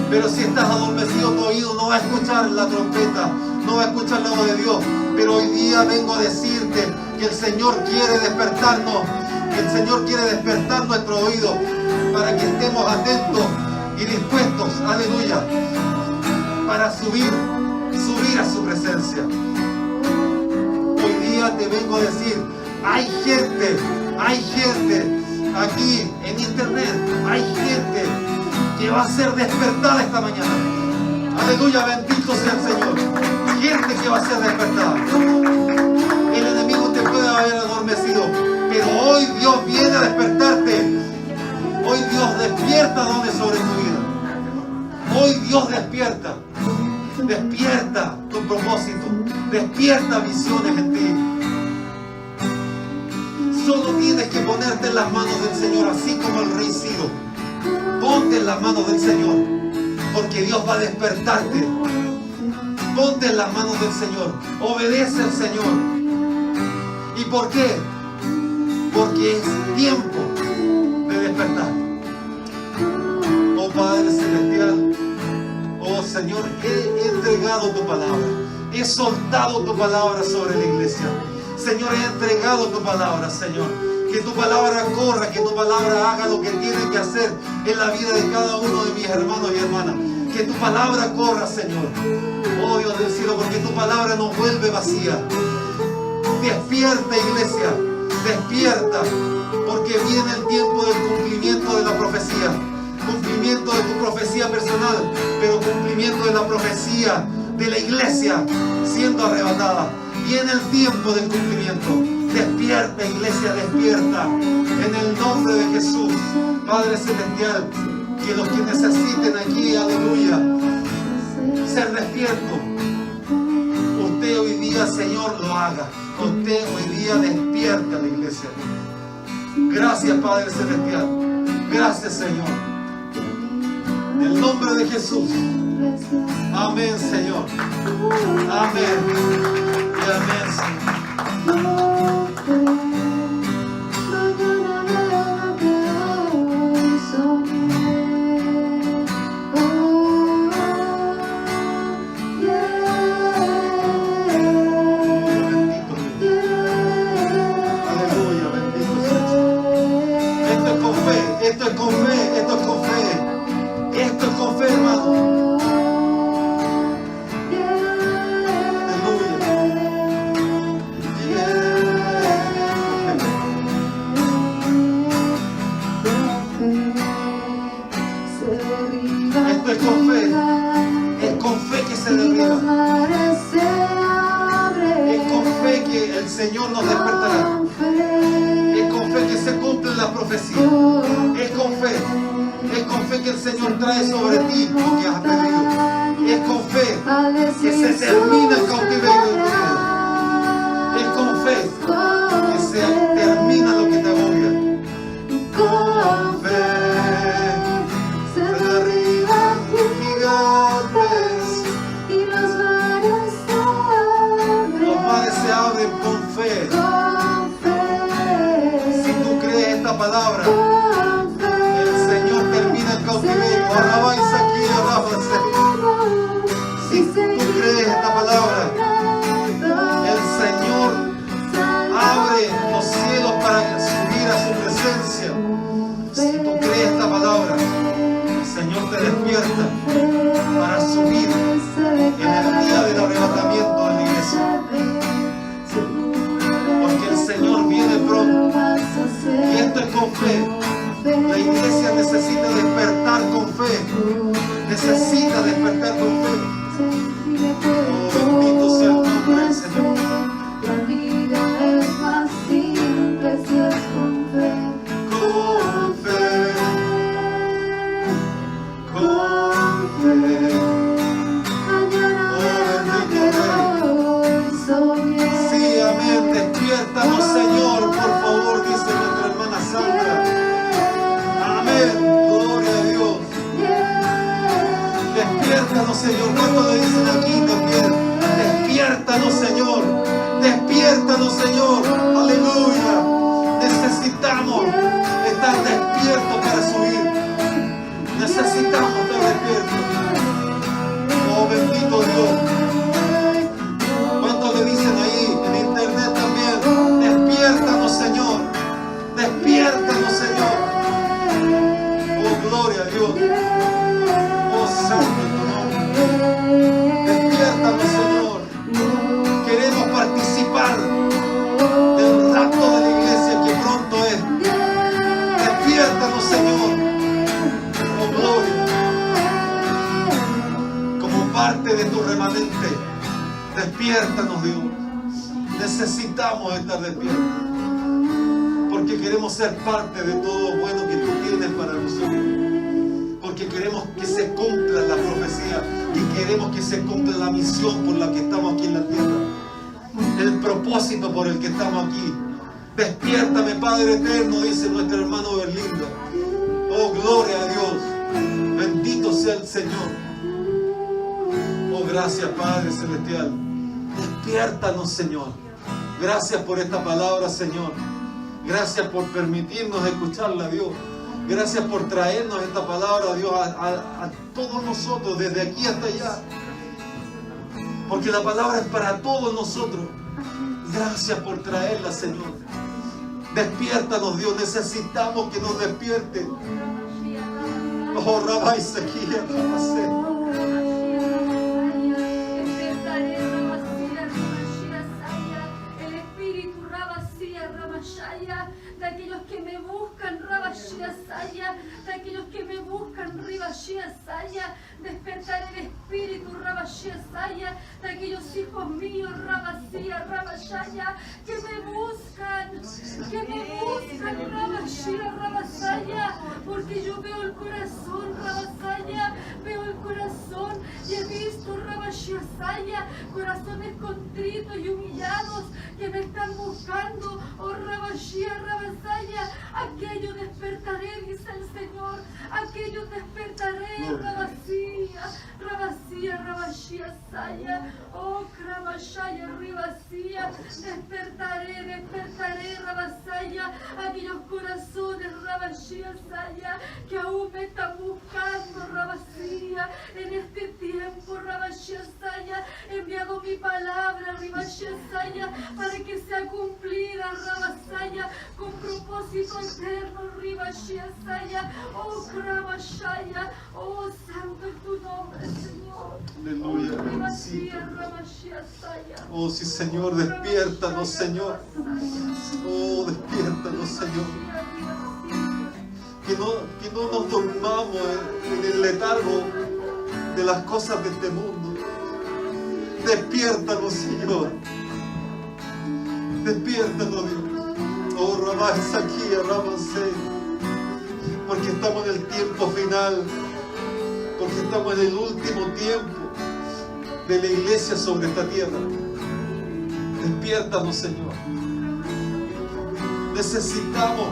Pero si estás adormecido, tu oído no va a escuchar la trompeta, no va a escuchar la voz de Dios. Pero hoy día vengo a decirte que el Señor quiere despertarnos, que el Señor quiere despertar nuestro oído para que estemos atentos y dispuestos, aleluya, para subir a su presencia. Hoy día te vengo a decir, hay gente aquí en internet, hay gente que va a ser despertada esta mañana. Aleluya, bendito sea el Señor. Gente que va a ser despertada. El enemigo te puede haber adormecido, pero hoy Dios viene a despertarte. Hoy Dios despierta dones sobre tu vida. Hoy Dios despierta. Despierta tu propósito. Despierta visiones en ti. Solo tienes que ponerte en las manos del Señor, así como el rey Ciro. Ponte en las manos del Señor, porque Dios va a despertarte. Ponte en las manos del Señor, obedece al Señor. ¿Y por qué? Porque es tiempo de despertar. Oh Padre Celestial, oh Señor, he entregado tu palabra, he soltado tu palabra sobre la iglesia. Señor, he entregado tu palabra, Señor. Que tu palabra corra, que tu palabra haga lo que tiene que hacer en la vida de cada uno de mis hermanos y hermanas. Que tu palabra corra, Señor. Oh Dios del cielo, porque tu palabra no vuelve vacía. Despierta, iglesia, despierta, porque viene el tiempo del cumplimiento de la profecía. Cumplimiento de tu profecía personal, pero cumplimiento de la profecía de la iglesia siendo arrebatada. Viene el tiempo del cumplimiento. Despierta, iglesia, despierta. En el nombre de Jesús, Padre Celestial, que los que necesiten aquí, aleluya, ser despiertos. Usted hoy día, Señor, lo haga. Usted hoy día despierta a la iglesia. Gracias, Padre Celestial. Gracias, Señor. En el nombre de Jesús. Amén, Señor. Amén. Y amén, Señor. Señor nos despertará. Es con fe que se cumple la profecía. Es con fe que el Señor trae sobre ti lo que has pedido. Es con fe que se termina el cautiverio de tu vida. Es con fe que se termina lo que te agobia. Con fe se derriban gigantes y los mares se abren con fe. Si tú crees esta palabra, el Señor termina el cautiverio. Alabáis aquí, alábase. Si tú crees esta palabra, el Señor abre los cielos para subir a su presencia. Si tú crees esta palabra, el Señor te despierta para subir en el día del arrebatamiento de la iglesia. Porque el Señor viene pronto. Y esto es con fe. La iglesia necesita despertar con fe. Necesita despertar con fe. Oh, bendito sea el nombre del Señor.
La vida es más simple si es con
Señor. ¿Cuántos le dicen aquí también? Despiértanos, Señor. Despiértanos, Señor. Aleluya. Necesitamos estar despiertos para subir. Necesitamos estar despiertos. Oh, bendito Dios. ¿Cuántos le dicen ahí en internet también? Despiértanos, Señor. Despiértanos, Señor. Oh, gloria a Dios. Oh, santo tu nombre. Despiértanos, Señor. Queremos participar del rapto de la iglesia que pronto es. Despiértanos, Señor. Oh, gloria. Como parte de tu remanente. Despiértanos, Dios. Necesitamos estar despiertos. Porque queremos ser parte de todo lo bueno que tú tienes para nosotros. Porque queremos que se cumpla la profecía. Y queremos que se cumpla la misión por la que estamos aquí en la tierra. El propósito por el que estamos aquí. Despiértame, Padre eterno, dice nuestro hermano Berlinda. Oh, gloria a Dios. Bendito sea el Señor. Oh, gracias, Padre celestial. Despiértanos, Señor. Gracias por esta palabra, Señor. Gracias por permitirnos escucharla, Dios. Gracias por traernos esta palabra, Dios, a todos nosotros, desde aquí hasta allá. Porque la palabra es para todos nosotros. Gracias por traerla, Señor. Despiértanos, Dios. Necesitamos que nos despierte. Oh, Rabbi Sequía,
de aquellos que me buscan, Rabashia, de aquellos que me buscan, Ribashia, despertar el espíritu, Rabashia, de aquellos hijos míos, Rabashia, que me buscan, Rabashia, porque yo veo el corazón, Rabashia, veo el corazón y he visto, Rabashia, corazones contritos y humillados que me están buscando, oh Rabashia, aquello despertaré, dice el Señor, aquello despertaré, Rabashia, oh Rabashaya, Ribashia, despertaré, Rabashaya, aquellos corazones, Rabashia, que aún me están buscando, Rabashia, en este tiempo, Rabashia, he enviado mi palabra, Rabashia, para que sea cumplida, Rabashaya, con propósito eterno, Ribashia, oh Rabashaya, oh santo es tu nombre, Señor.
Aleluya. Oh, sí, Señor, despiértanos, Señor. Oh, despiértanos, Señor. Que no nos dormamos en el letargo de las cosas de este mundo. Despiértanos, Señor. Despiértanos, Dios. Oh, Rabá Saquía, Ramasé. Porque estamos en el tiempo final. Porque estamos en el último tiempo de la iglesia sobre esta tierra. Despiértanos, Señor. Necesitamos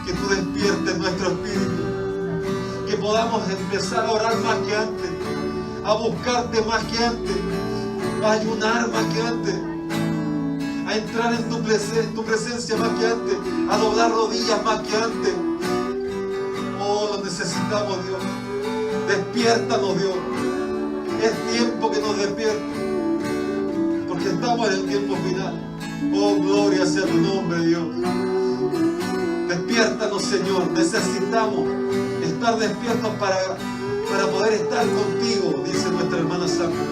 que tú despiertes nuestro espíritu. Que podamos empezar a orar más que antes. A buscarte más que antes. A ayunar más que antes. A entrar en tu presencia más que antes. A doblar rodillas más que antes. Oh, lo necesitamos, Dios. Despiértanos, Dios. Es tiempo que nos despiertes. Porque estamos en el tiempo final. Oh, gloria sea tu nombre, Dios. Despiértanos, Señor. Necesitamos estar despiertos para poder estar contigo, dice nuestra hermana Sandra.